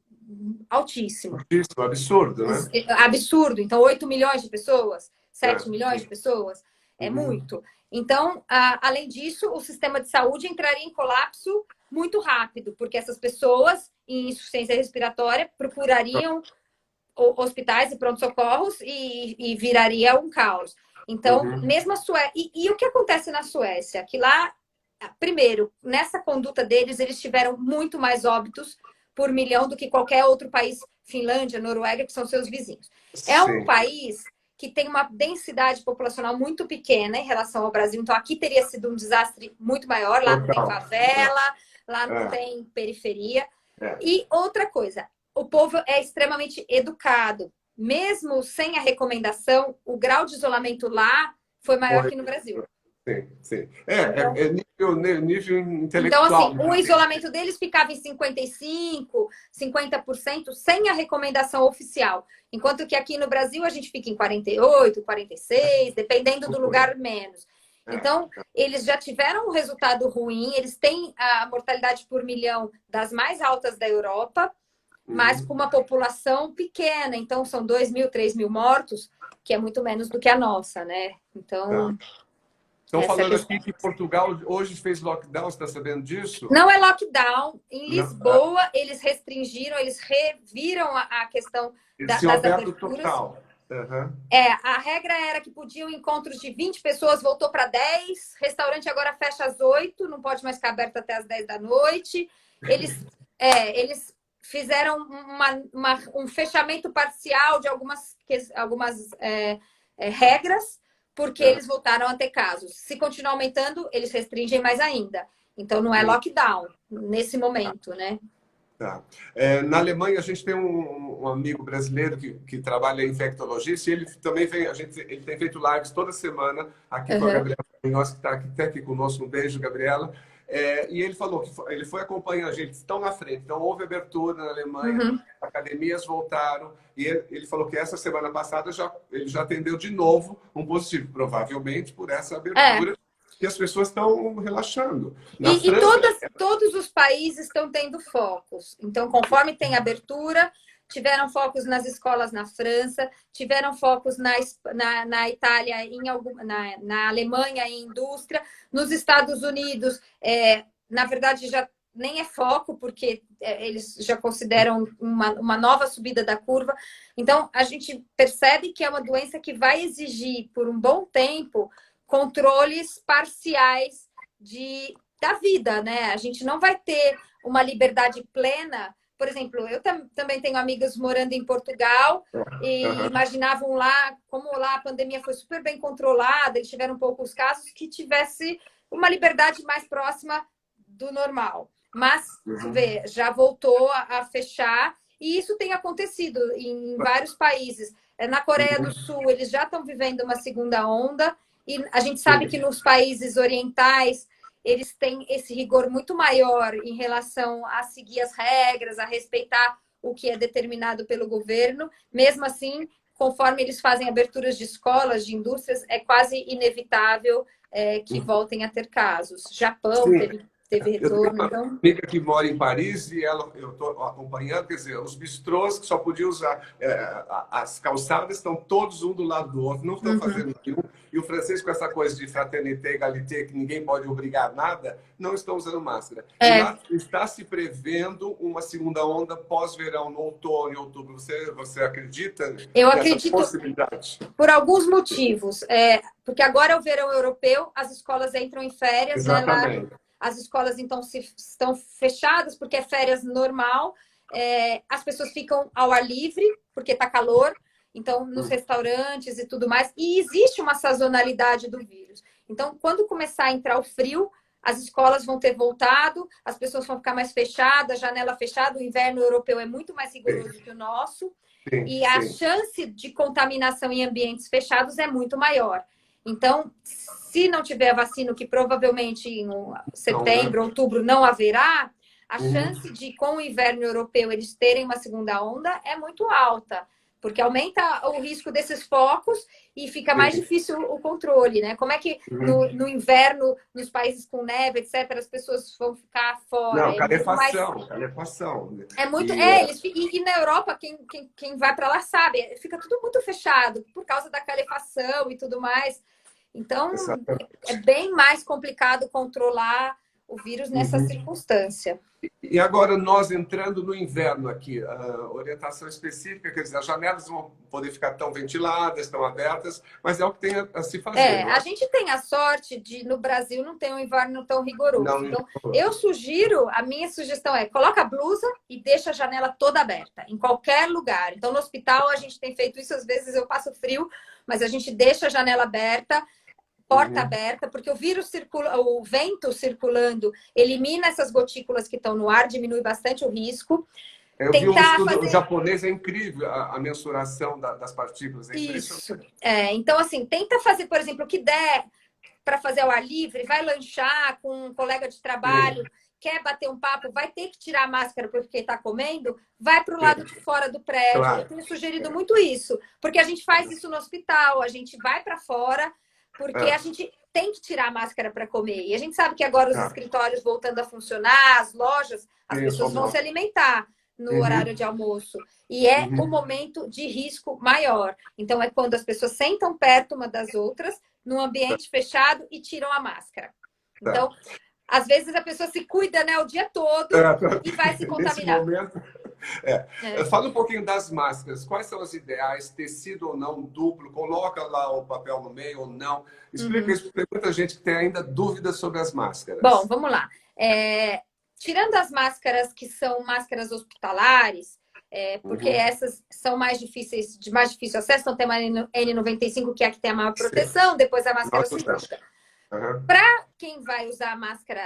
altíssimo. Altíssimo, absurdo, né? Absurdo. Então, 8 milhões de pessoas, 7 milhões de pessoas, é muito. Então, além disso, o sistema de saúde entraria em colapso muito rápido, porque essas pessoas em insuficiência respiratória procurariam hospitais e pronto-socorros e viraria um caos. Então, mesmo a Suécia... E o que acontece na Suécia? Que lá, primeiro, nessa conduta deles, eles tiveram muito mais óbitos por milhão do que qualquer outro país, Finlândia, Noruega, que são seus vizinhos. É um país que tem uma densidade populacional muito pequena em relação ao Brasil. Então, aqui teria sido um desastre muito maior. Lá não tem favela, lá não tem periferia. É. E outra coisa, o povo é extremamente educado. Mesmo sem a recomendação, o grau de isolamento lá foi maior que no Brasil. Sim, sim. Nível Então, intelectual. assim, o isolamento deles ficava em 55%, 50% sem a recomendação oficial. Enquanto que aqui no Brasil a gente fica em 48%, 46%, dependendo do lugar, menos. Então, eles já tiveram um resultado ruim, eles têm a mortalidade por milhão das mais altas da Europa, mas com uma população pequena. Então, são 2.000, 3.000 mortos, que é muito menos do que a nossa, né? Então... Estão falando aqui que Portugal hoje fez lockdown, você está sabendo disso? Não é lockdown. Em Lisboa, eles restringiram, eles reviram a questão das aberturas. Total. A regra era que podiam encontros de 20 pessoas, voltou para 10. Restaurante agora fecha às 8, não pode mais ficar aberto até às 10 da noite. Eles fizeram um fechamento parcial de algumas regras, porque eles voltaram a ter casos. Se continuar aumentando, eles restringem mais ainda. Então, não é lockdown nesse momento, né? Tá. Na Alemanha, a gente tem um amigo brasileiro que trabalha em infectologista e ele também vem, ele tem feito lives toda semana aqui com a Gabriela Munhoz, que está aqui conosco. Um beijo, Gabriela. E ele falou que ele foi acompanhando a gente, estão na frente. Então, houve abertura na Alemanha, academias voltaram, e ele falou que essa semana passada ele já atendeu de novo um positivo, provavelmente por essa abertura, que as pessoas estão relaxando. E todos os países estão tendo focos. Então, conforme tem abertura, tiveram focos nas escolas na França, tiveram focos na Itália, na Alemanha em indústria, nos Estados Unidos, na verdade, já nem é foco, porque eles já consideram uma nova subida da curva. Então, a gente percebe que é uma doença que vai exigir, por um bom tempo, controles parciais da vida, né? A gente não vai ter uma liberdade plena. Por exemplo, eu também tenho amigas morando em Portugal e imaginavam lá, como lá a pandemia foi super bem controlada, eles tiveram poucos casos, que tivesse uma liberdade mais próxima do normal. Mas, vê, já voltou a fechar e isso tem acontecido em vários países. Na Coreia do Sul, eles já estão vivendo uma segunda onda e a gente sabe que nos países orientais eles têm esse rigor muito maior em relação a seguir as regras, a respeitar o que é determinado pelo governo. Mesmo assim, conforme eles fazem aberturas de escolas, de indústrias, é quase inevitável que voltem a ter casos. Japão teve retorno. Eu tenho uma amiga que mora em Paris e eu estou acompanhando, quer dizer, os bistrôs que só podiam usar as calçadas estão todos um do lado do outro, não estão fazendo nenhum. E o francês, com essa coisa de fraternité, égalité, que ninguém pode obrigar nada, não estão usando máscara. E lá está se prevendo uma segunda onda pós-verão, no outono, em outubro. Você acredita? Eu acredito possibilidade? Por alguns motivos. Porque agora é o verão europeu, as escolas entram em férias. Exatamente. Né, lá, as escolas, então, estão fechadas porque é férias normal. As pessoas ficam ao ar livre, porque está calor. Então, nos restaurantes e tudo mais. E existe uma sazonalidade do vírus. Então, quando começar a entrar o frio, as escolas vão ter voltado, as pessoas vão ficar mais fechadas, janela fechada. O inverno europeu é muito mais rigoroso que o nosso. E a chance de contaminação em ambientes fechados é muito maior. Então, se não tiver vacina, que provavelmente em setembro, outubro não haverá, a chance de, com o inverno europeu, eles terem uma segunda onda é muito alta. Porque aumenta o risco desses focos e fica mais difícil o controle, né? Como é que no inverno, nos países com neve, etc., as pessoas vão ficar fora? Não, calefação. É muito. E na Europa, quem vai para lá sabe, fica tudo muito fechado por causa da calefação e tudo mais. Então, é bem mais complicado controlar o vírus nessa circunstância. E agora, nós entrando no inverno aqui, orientação específica, quer dizer, as janelas vão poder ficar tão ventiladas, tão abertas, mas é o que tem a se fazer. A gente tem a sorte de, no Brasil, não ter um inverno tão rigoroso. Então, a minha sugestão é, coloca a blusa e deixa a janela toda aberta, em qualquer lugar. Então, no hospital, a gente tem feito isso, às vezes eu passo frio, mas a gente deixa a janela aberta, porta aberta, porque o vírus circula, o vento circulando elimina essas gotículas que estão no ar, diminui bastante o risco. Eu vi um estudo japonês, é incrível a mensuração das partículas. É isso. Então, assim, tenta fazer, por exemplo, o que der para fazer ao ar livre, vai lanchar com um colega de trabalho, quer bater um papo, vai ter que tirar a máscara porque está comendo, vai para o lado de fora do prédio. Claro. Eu tenho sugerido muito isso, porque a gente faz isso no hospital, a gente vai para fora, porque a gente tem que tirar a máscara para comer. E a gente sabe que agora os escritórios voltando a funcionar, as lojas, as pessoas vão se alimentar no horário de almoço. E é o momento de risco maior. Então, é quando as pessoas sentam perto uma das outras, num ambiente fechado, e tiram a máscara. Então, às vezes a pessoa se cuida, né, o dia todo e vai se contaminar. Nesse momento... Fala um pouquinho das máscaras. Quais são as ideais? Tecido ou não, duplo? Coloca lá o papel no meio ou não? Explica isso, porque tem muita gente que tem ainda dúvidas sobre as máscaras. Bom, vamos lá. Tirando as máscaras que são máscaras hospitalares, porque essas são de mais difícil acesso, então tem uma N95, que é a que tem a maior proteção, depois a máscara cirúrgica. Para quem vai usar a máscara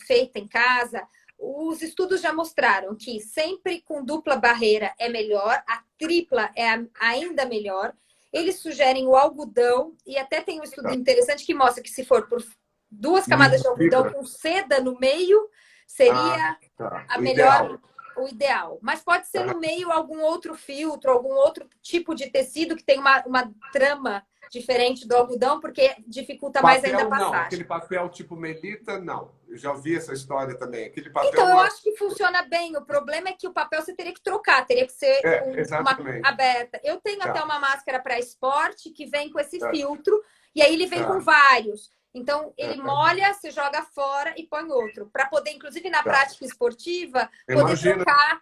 feita em casa, os estudos já mostraram que sempre com dupla barreira é melhor, a tripla é ainda melhor. Eles sugerem o algodão, e até tem um estudo interessante que mostra que se for por 2 camadas de algodão com seda no meio, seria o ideal. Mas pode ser no meio algum outro filtro, algum outro tipo de tecido que tem uma trama diferente do algodão, porque dificulta mais ainda a passagem. Não, aquele papel tipo Melita, não. Eu já ouvi essa história também. Aquele papel então, eu acho que funciona bem. O problema é que o papel você teria que trocar, teria que ser uma aberta. Eu tenho até uma máscara para esporte que vem com esse filtro, e aí ele vem com vários. Então, ele molha, você joga fora e põe outro. Para poder, inclusive, na prática esportiva, poder trocar.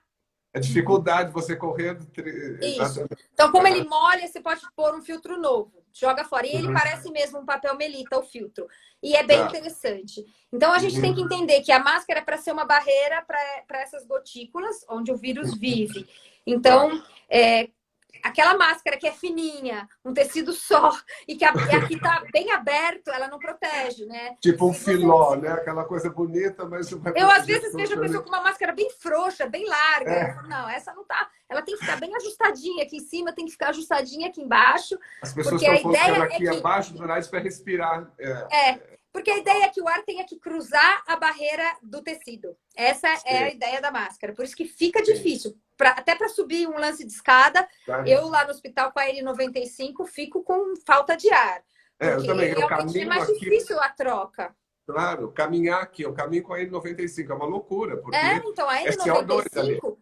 A dificuldade de você correndo. Isso. Então, como ele molha, você pode pôr um filtro novo. Joga fora. E ele parece mesmo um papel Melita, o filtro. E é bem interessante. Então, a gente tem que entender que a máscara é para ser uma barreira para essas gotículas, onde o vírus vive. Então, aquela máscara que é fininha, um tecido só, e que aqui está bem aberto, ela não protege, né? Tipo um filó, né? Aquela coisa bonita, mas... Eu, às vezes, vejo a pessoa com uma máscara bem frouxa, bem larga. Eu falo, não, essa não tá... Ela tem que ficar bem ajustadinha aqui em cima, tem que ficar ajustadinha aqui embaixo. As pessoas estão colocando aqui abaixo do nariz para respirar. Porque a ideia é que o ar tenha que cruzar a barreira do tecido. Essa é a ideia da máscara. Por isso que fica difícil. Até para subir um lance de escada, eu lá no hospital com a N95 fico com falta de ar. Eu também. Realmente é mais difícil a troca. Claro, caminhar aqui, eu caminho com a N95, é uma loucura. Porque então a N95,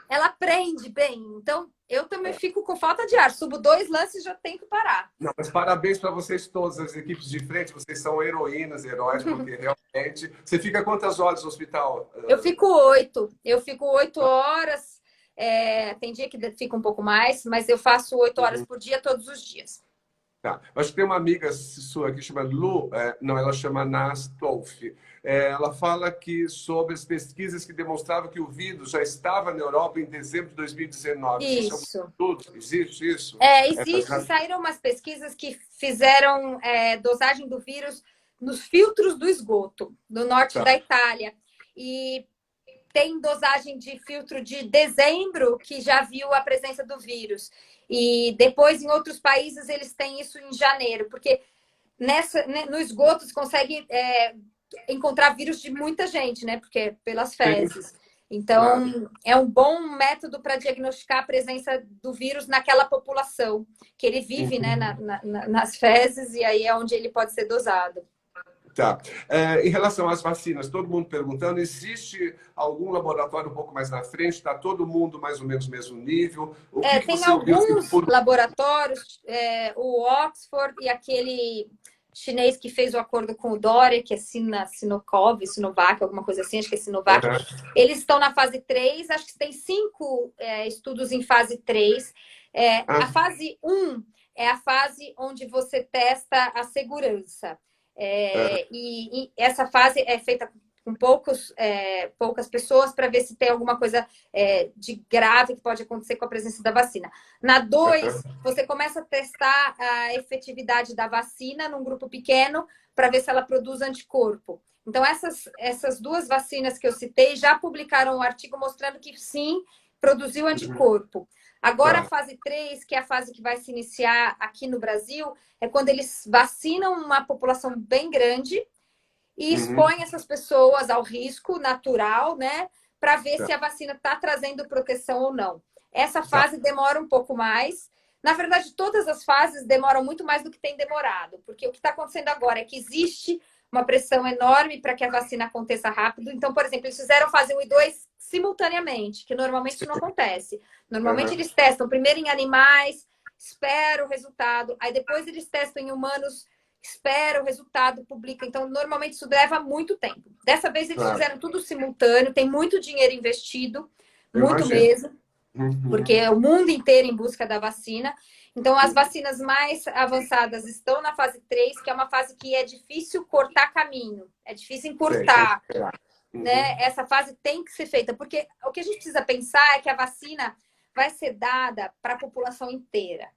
ela prende bem. Então, eu também fico com falta de ar. Subo 2 lances e já tenho que parar. Não, mas parabéns para vocês todas, as equipes de frente. Vocês são heroínas, heróis, porque realmente... Você fica quantas horas no hospital? Eu fico 8. Eu fico 8 horas. Tem dia que fica um pouco mais, mas eu faço 8 horas por dia, todos os dias. Tá. Acho que tem uma amiga sua que chama Lu, ela chama Nas Tolf. Ela fala que sobre as pesquisas que demonstravam que o vírus já estava na Europa em dezembro de 2019. Isso. Existe isso? Existe. Saíram umas pesquisas que fizeram dosagem do vírus nos filtros do esgoto, no norte da Itália. E tem dosagem de filtro de dezembro que já viu a presença do vírus. E depois, em outros países, eles têm isso em janeiro, porque no esgoto você consegue encontrar vírus de muita gente, né? Porque pelas fezes. Então, é um bom método para diagnosticar a presença do vírus naquela população, que ele vive nas fezes, e aí é onde ele pode ser dosado. Tá. Em relação às vacinas, todo mundo perguntando, existe algum laboratório um pouco mais na frente? Está todo mundo mais ou menos no mesmo nível? Tem alguns laboratórios, o Oxford e aquele chinês que fez o acordo com o Dória, que é Sinovac, alguma coisa assim, acho que é Sinovac. Eles estão na fase 3, acho que tem 5 estudos em fase 3. A fase 1 é a fase onde você testa a segurança. E essa fase é feita com poucas pessoas para ver se tem alguma coisa de grave que pode acontecer com a presença da vacina. Na 2, você começa a testar a efetividade da vacina num grupo pequeno para ver se ela produz anticorpo. Então, essas 2 vacinas que eu citei já publicaram um artigo mostrando que sim, produziu anticorpo. Agora, a fase 3, que é a fase que vai se iniciar aqui no Brasil, é quando eles vacinam uma população bem grande e expõem essas pessoas ao risco natural, né? Para ver se a vacina está trazendo proteção ou não. Essa fase demora um pouco mais. Na verdade, todas as fases demoram muito mais do que tem demorado, porque o que está acontecendo agora é que existe uma pressão enorme para que a vacina aconteça rápido. Então, por exemplo, eles fizeram fase 1 e 2 simultaneamente, que normalmente isso não acontece. Normalmente eles testam primeiro em animais, esperam o resultado, aí depois eles testam em humanos, esperam o resultado, publicam. Então, normalmente isso leva muito tempo. Dessa vez eles fizeram tudo simultâneo, tem muito dinheiro investido, muito mesmo, porque é o mundo inteiro em busca da vacina. Então, as vacinas mais avançadas estão na fase 3, que é uma fase que é difícil cortar caminho, é difícil encurtar. Né? Essa fase tem que ser feita, porque o que a gente precisa pensar é que a vacina vai ser dada para a população inteira.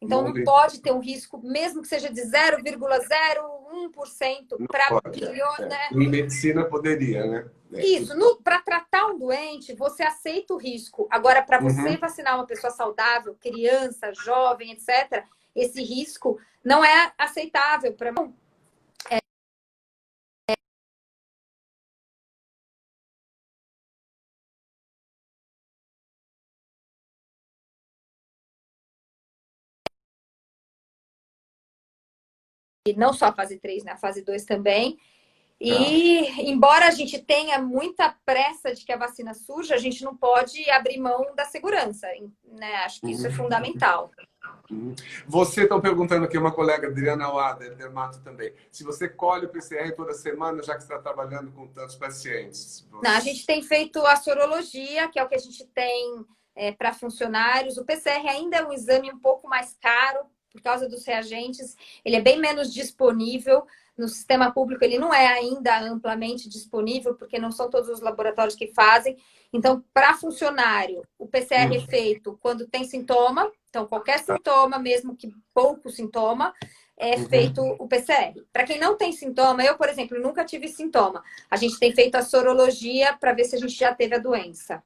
Então, não pode ter um risco, mesmo que seja de 0,01% para bilhões, né? Em medicina poderia, né? Isso, para tratar um doente, você aceita o risco. Agora, para você vacinar uma pessoa saudável, criança, jovem, etc., esse risco não é aceitável para não só a fase 3, né? A fase 2 também. E, embora a gente tenha muita pressa de que a vacina surja, a gente não pode abrir mão da segurança, né? Acho que isso é fundamental. Você está perguntando aqui, uma colega, Adriana Wader, dermato também, se você colhe o PCR toda semana, já que está trabalhando com tantos pacientes? Não, a gente tem feito a sorologia, que é o que a gente tem para funcionários. O PCR ainda é um exame um pouco mais caro, por causa dos reagentes, ele é bem menos disponível. No sistema público, ele não é ainda amplamente disponível, porque não são todos os laboratórios que fazem. Então, para funcionário, o PCR é feito quando tem sintoma. Então, qualquer sintoma, mesmo que pouco sintoma, é feito o PCR. Para quem não tem sintoma, eu, por exemplo, nunca tive sintoma. A gente tem feito a sorologia para ver se a gente já teve a doença.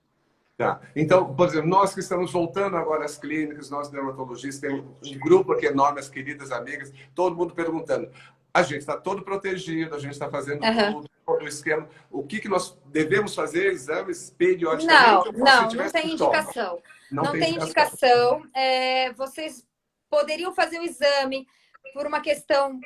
Tá. Então, por exemplo, nós que estamos voltando agora às clínicas, nós dermatologistas, temos um grupo aqui enorme, as queridas amigas, todo mundo perguntando. A gente está todo protegido, a gente está fazendo tudo, todo o esquema. O que nós devemos fazer? Exames periodicamente? Não tem indicação. Não tem indicação. Vocês poderiam fazer o exame por uma questão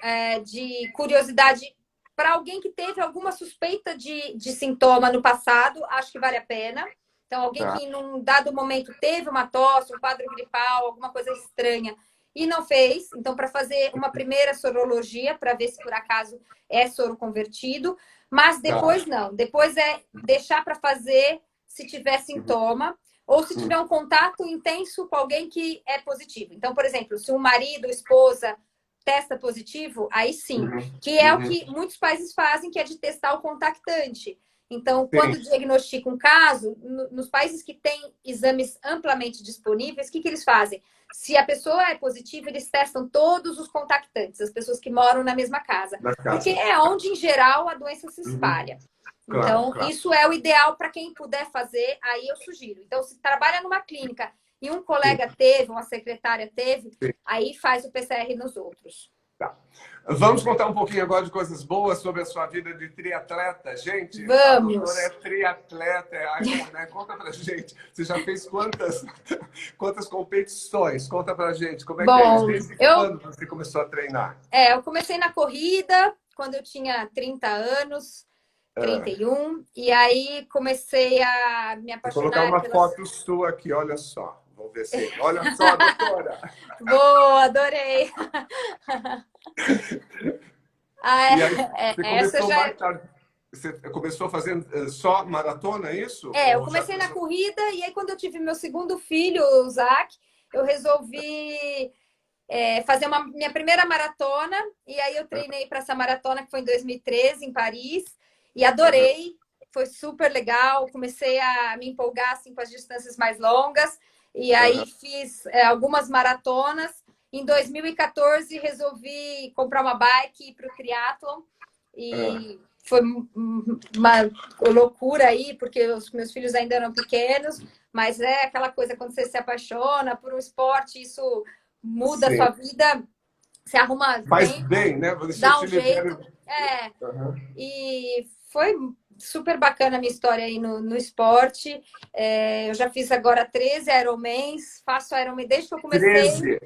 de curiosidade. Para alguém que teve alguma suspeita de sintoma no passado, acho que vale a pena. Então, alguém que num dado momento teve uma tosse, um quadro gripal, alguma coisa estranha e não fez. Então, para fazer uma primeira sorologia, para ver se por acaso é soro convertido. Mas depois não. Depois é deixar para fazer se tiver sintoma ou se tiver um contato intenso com alguém que é positivo. Então, por exemplo, se um marido, esposa testa positivo, aí sim. Que é o que muitos países fazem, que é de testar o contactante. Então, quando diagnostica um caso, nos países que têm exames amplamente disponíveis, o que eles fazem? Se a pessoa é positiva, eles testam todos os contactantes, as pessoas que moram na mesma casa. Porque é onde, em geral, a doença se espalha. Então, isso é o ideal para quem puder fazer, aí eu sugiro. Então, se trabalha numa clínica e um colega teve, uma secretária teve, aí faz o PCR nos outros. Tá. Vamos contar um pouquinho agora de coisas boas sobre a sua vida de triatleta, gente? Vamos! A doutora é triatleta, né? Conta pra gente. Você já fez quantas competições? Conta pra gente. Como é que é isso? Desde quando você começou a treinar? Eu comecei na corrida quando eu tinha 30 anos, 31, e aí comecei a me apaixonar. Vou colocar uma foto sua aqui, olha só. Vamos ver se... Olha só, doutora! Boa, adorei! E aí, você começou fazendo só maratona, é isso? Eu comecei na corrida e aí quando eu tive meu segundo filho, o Zac, eu resolvi fazer minha primeira maratona e aí eu treinei para essa maratona que foi em 2013, em Paris. e adorei. Foi super legal. Comecei a me empolgar assim, com as distâncias mais longas. E aí fiz algumas maratonas. Em 2014, resolvi comprar uma bike para o triatlon. E foi uma loucura aí, porque os meus filhos ainda eram pequenos. Mas é aquela coisa, quando você se apaixona por um esporte, isso muda a sua vida. Você arruma Faz tempo, bem, né? Você dá um te jeito. libera. E foi super bacana a minha história aí no esporte. Eu já fiz agora 13 Ironmans, faço Ironman desde que eu comecei. 13.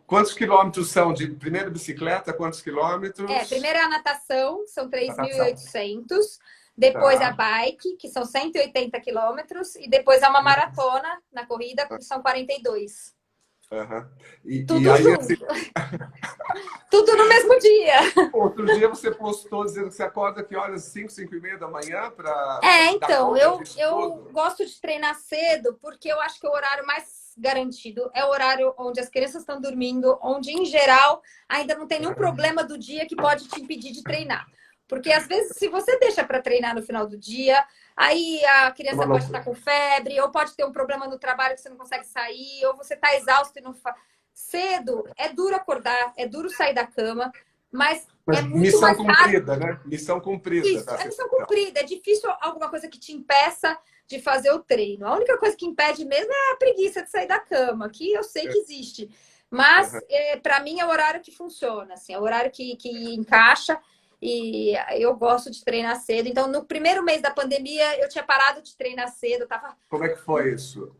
Quantos quilômetros são de primeira bicicleta? Quantos quilômetros? Primeiro é a natação, são Natação. 3.800. Depois a Tá. bike, que são 180 quilômetros. E depois é uma maratona na corrida, que são 42. E Tudo aí, junto. assim, Tudo no mesmo dia. outro dia você postou dizendo que você acorda que horas? 5, 5 e meia da manhã para dar Então, conta disso eu tudo? gosto de treinar cedo, porque eu acho que o horário mais garantido é o horário onde as crianças estão dormindo, onde, em geral, ainda não tem nenhum problema do dia que pode te impedir de treinar. Porque, às vezes, se você deixa para treinar no final do dia, aí a criança pode estar com febre, ou pode ter um problema no trabalho que você não consegue sair, ou você está exausto e não faz. Cedo, é duro acordar, é duro sair da cama, mas é muito missão mais raro. cumprida, né? Missão cumprida. Isso, é missão cumprida. É difícil alguma coisa que te impeça de fazer o treino. A única coisa que impede mesmo é a preguiça de sair da cama, que eu sei que existe. Mas, para mim, é o horário que funciona. Assim, é o horário que encaixa. E eu gosto de treinar cedo. Então, no primeiro mês da pandemia, eu tinha parado de treinar cedo. Como é que foi isso?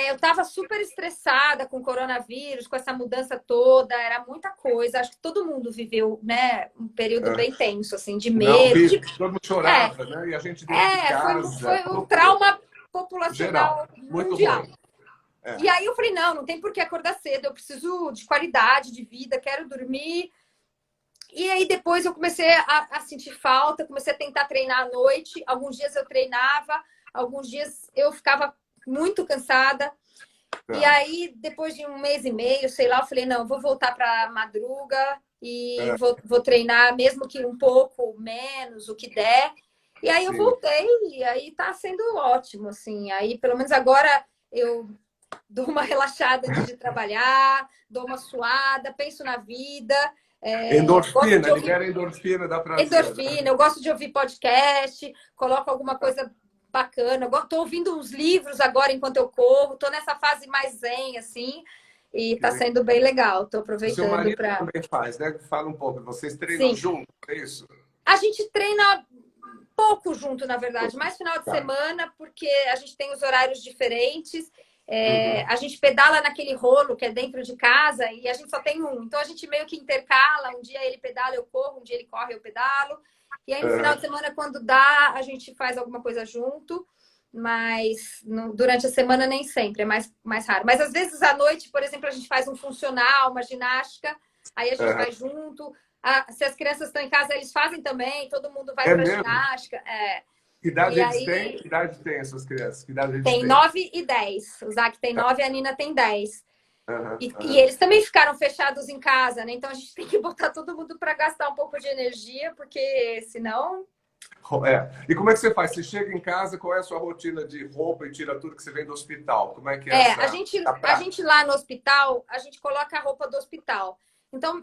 Eu estava super estressada com o coronavírus, com essa mudança toda. Era muita coisa. Acho que todo mundo viveu, né, um período bem tenso, assim, de medo. Todo mundo chorava, né? E a gente dentro de casa. Foi um trauma populacional geral, muito mundial. ruim. E aí eu falei, não tem por que acordar cedo. Eu preciso de qualidade de vida, quero dormir. E aí depois eu comecei a sentir falta, comecei a tentar treinar à noite. Alguns dias eu treinava, alguns dias eu ficava muito cansada. E aí, depois de um mês e meio, sei lá, eu falei, não, vou voltar para madruga e vou treinar, mesmo que um pouco menos, o que der. E aí eu voltei, e aí tá sendo ótimo, assim. Aí, pelo menos agora, eu dou uma relaxada antes de trabalhar, dou uma suada, penso na vida. Endorfina, libera endorfina, dá prazer. Endorfina, eu gosto de ouvir podcast, coloco alguma coisa bacana. Estou ouvindo uns livros agora enquanto eu corro, estou nessa fase mais zen, assim, e está sendo bem legal. Estou aproveitando para. O seu marido também faz, né? Fala um pouco. Vocês treinam juntos, é isso? A gente treina pouco junto, na verdade, mais final de semana, porque a gente tem os horários diferentes. A gente pedala naquele rolo que é dentro de casa e a gente só tem um. Então a gente meio que intercala. Um dia ele pedala, eu corro. Um dia ele corre, eu pedalo. E aí no final de semana, quando dá, a gente faz alguma coisa junto. Mas durante a semana nem sempre, é mais raro. Mas às vezes à noite, por exemplo, a gente faz um funcional, uma ginástica. Aí a gente vai junto. Se as crianças estão em casa, eles fazem também. Todo mundo vai para a ginástica. Que idade eles têm? Que idade tem essas crianças? Que idade eles tem têm? 9 e 10. O Zac tem 9 e a Nina tem 10. E eles também ficaram fechados em casa, né? Então a gente tem que botar todo mundo para gastar um pouco de energia, porque senão... E como é que você faz? Você chega em casa, qual é a sua rotina de roupa e tira tudo que você vem do hospital? Como é que é essa? A gente lá no hospital, a gente coloca a roupa do hospital. Então,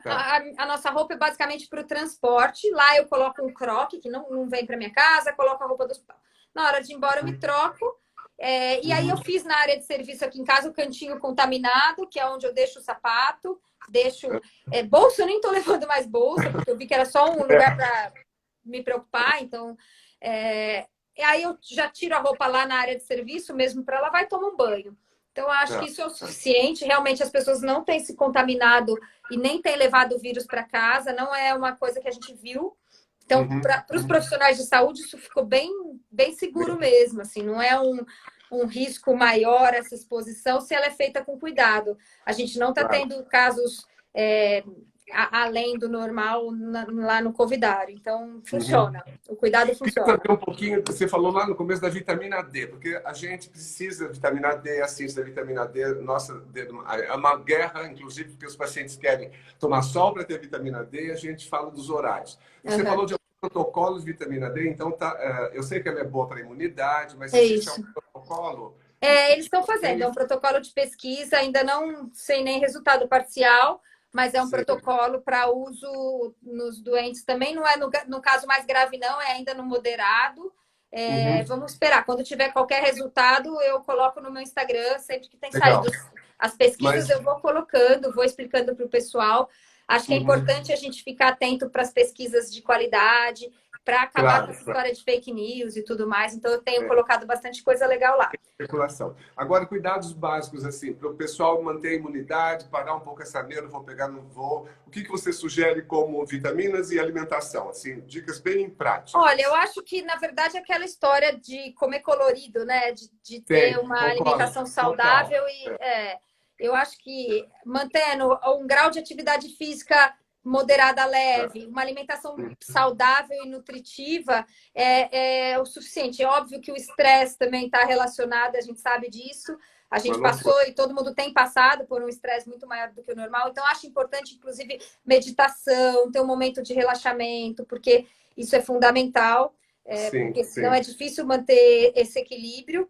a nossa roupa é basicamente para o transporte. Lá eu coloco um croque, que não vem para minha casa, coloco a roupa do hospital. Na hora de ir embora, eu me troco. E aí eu fiz na área de serviço aqui em casa o cantinho contaminado, que é onde eu deixo o sapato, deixo... bolsa, eu nem estou levando mais bolsa, porque eu vi que era só um lugar para me preocupar. Então, e aí eu já tiro a roupa lá na área de serviço, mesmo para lavar e tomo um banho. Então, eu acho que isso é o suficiente. Realmente, as pessoas não têm se contaminado e nem têm levado o vírus para casa. Não é uma coisa que a gente viu. Então, para os profissionais de saúde, isso ficou bem seguro mesmo. Assim, não é um risco maior essa exposição se ela é feita com cuidado. A gente não está tendo casos além do normal lá no Covidário. Então, funciona. O cuidado funciona. Um pouquinho, você falou lá no começo da vitamina D, porque a gente precisa de vitamina D, a ciência da vitamina D, é uma guerra, inclusive, porque os pacientes querem tomar sol para ter vitamina D, e a gente fala dos horários. Você falou de protocolo de vitamina D, então eu sei que ela é boa para a imunidade, mas É existe isso. algum protocolo? Eles estão fazendo, é um protocolo de pesquisa, ainda não sei nem resultado parcial, mas é um Sim. protocolo para uso nos doentes também, não é no caso mais grave, não, é ainda no moderado. Uhum. Vamos esperar. Quando tiver qualquer resultado, eu coloco no meu Instagram, sempre que tem Legal. saído as pesquisas, Mas, eu vou colocando, vou explicando para o pessoal. Acho que é uhum, importante a gente ficar atento para as pesquisas de qualidade, para acabar com claro, essa claro. história de fake news e tudo mais. Então, eu tenho colocado bastante coisa legal lá. Especulação. Agora, cuidados básicos, assim, para o pessoal manter a imunidade, parar um pouco essa medo, vou pegar, não vou. O que você sugere como vitaminas e alimentação? Assim, dicas bem práticas. Olha, eu acho que, na verdade, aquela história de comer colorido, né? De ter Tem, uma concordo, alimentação total. saudável eu acho que mantendo um grau de atividade física moderada, leve, uma alimentação saudável e nutritiva é o suficiente. É óbvio que o estresse também está relacionado, a gente sabe disso. A gente passou e todo mundo tem passado por um estresse muito maior do que o normal. Então, acho importante, inclusive, meditação, ter um momento de relaxamento, porque isso é fundamental, Sim, porque senão sim. é difícil manter esse equilíbrio,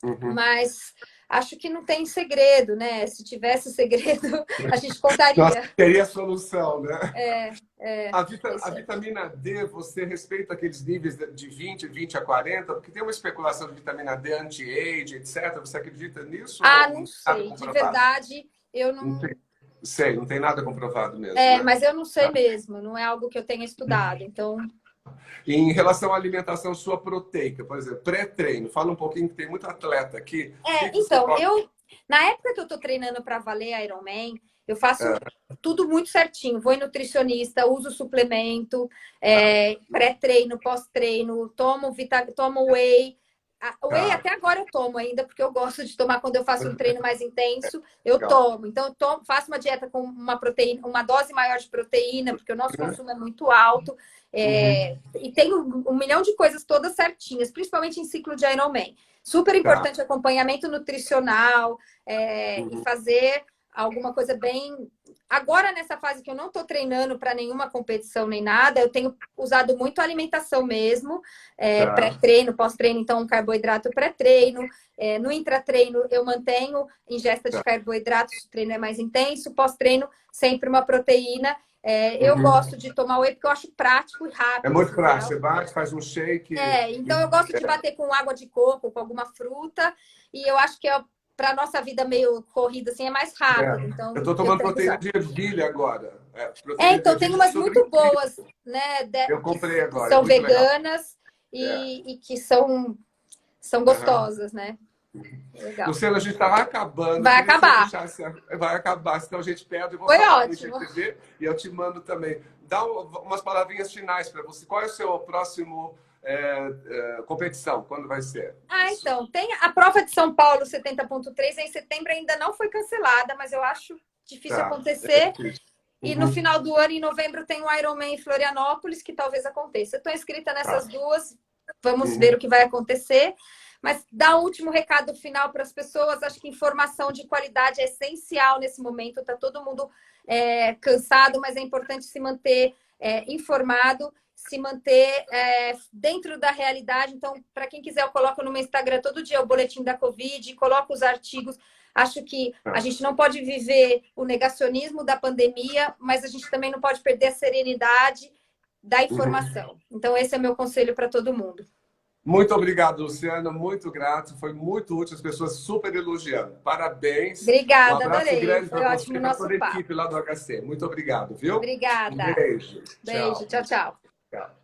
Uhum. mas acho que não tem segredo, né? Se tivesse segredo, a gente Nossa, contaria. teria a solução, né? É A isso aí. vitamina D, você respeita aqueles níveis de 20 a 40? Porque tem uma especulação de vitamina D anti-age, etc. Você acredita nisso Ah, ou não nada sei. De comprovado? verdade, eu Não não. tem, sei, não tem nada comprovado mesmo, né? Mas eu não sei Tá. mesmo, não é algo que eu tenha estudado. Então, E em relação à alimentação sua proteica, por exemplo, pré-treino, fala um pouquinho que tem muito atleta aqui. O que que você então, coloca? na época que eu tô treinando para valer Ironman, eu faço É, tudo muito certinho. Vou em nutricionista, uso suplemento, tá, pré-treino, pós-treino, tomo whey. A whey tá, até agora eu tomo ainda, porque eu gosto de tomar quando eu faço um treino mais intenso, eu legal. tomo. Então, faço uma dieta com uma proteína, uma dose maior de proteína, porque o nosso consumo é muito alto. Uhum, E tem um milhão de coisas todas certinhas, principalmente em ciclo de Ironman. Super tá. importante acompanhamento nutricional e Uhum, fazer alguma coisa bem. Agora, nessa fase que eu não estou treinando para nenhuma competição nem nada, eu tenho usado muito a alimentação mesmo, tá. pré-treino, pós-treino, então um carboidrato pré-treino. No intratreino, eu mantenho ingesta de Tá. carboidratos, se o treino é mais intenso, pós-treino, sempre uma proteína. Eu Uhum. gosto de tomar whey porque eu acho prático e É rápido muito fazer prático. Você algo. bate, faz um shake. Então eu gosto de bater com água de coco, com alguma fruta, e eu acho que para a nossa vida meio corrida assim é mais rápido. Eu Então estou eu tomando tenho proteína usado. de ervilha agora. Proteína de Então tem ervilha umas super muito incrível. boas, né, Eu que, comprei que agora, é são muito legal. veganas É. e que são Aham. gostosas, né? Legal. Luciana, a gente está acabando. Eu Vai queria que você acabar. deixasse. Vai acabar, senão a gente perde. Eu vou Foi falar no ótimo. IGTV e eu te mando também. Dá umas palavrinhas finais para você. Qual é o seu próximo competição? Quando vai ser? Isso. Então, tem a prova de São Paulo 70.3 em setembro ainda não foi cancelada, mas eu acho difícil Tá. acontecer. E no Uhum. final do ano, em novembro, tem o Ironman em Florianópolis, que talvez aconteça. Eu estou inscrita Tá. nessas duas, vamos ver Uhum. o que vai acontecer. Mas dá um último recado final para as pessoas. Acho que informação de qualidade é essencial nesse momento. Está todo mundo cansado, mas é importante se manter informado, se manter dentro da realidade. Então, para quem quiser, eu coloco no meu Instagram todo dia o boletim da Covid, coloco os artigos. Acho que a Tá. gente não pode viver o negacionismo da pandemia, mas a gente também não pode perder a serenidade da Uhum. informação. Então, esse é meu conselho para todo mundo. Muito obrigado, Luciana. Muito grato. Foi muito útil. As pessoas super elogiando. Parabéns. Um Obrigada, abraço adorei. grande Foi para você ótimo e o para nosso toda a papo. equipe lá do HC. Muito obrigado, viu? Um Obrigada. beijo. Beijo. Tchau. Tchau, tchau. Tchau.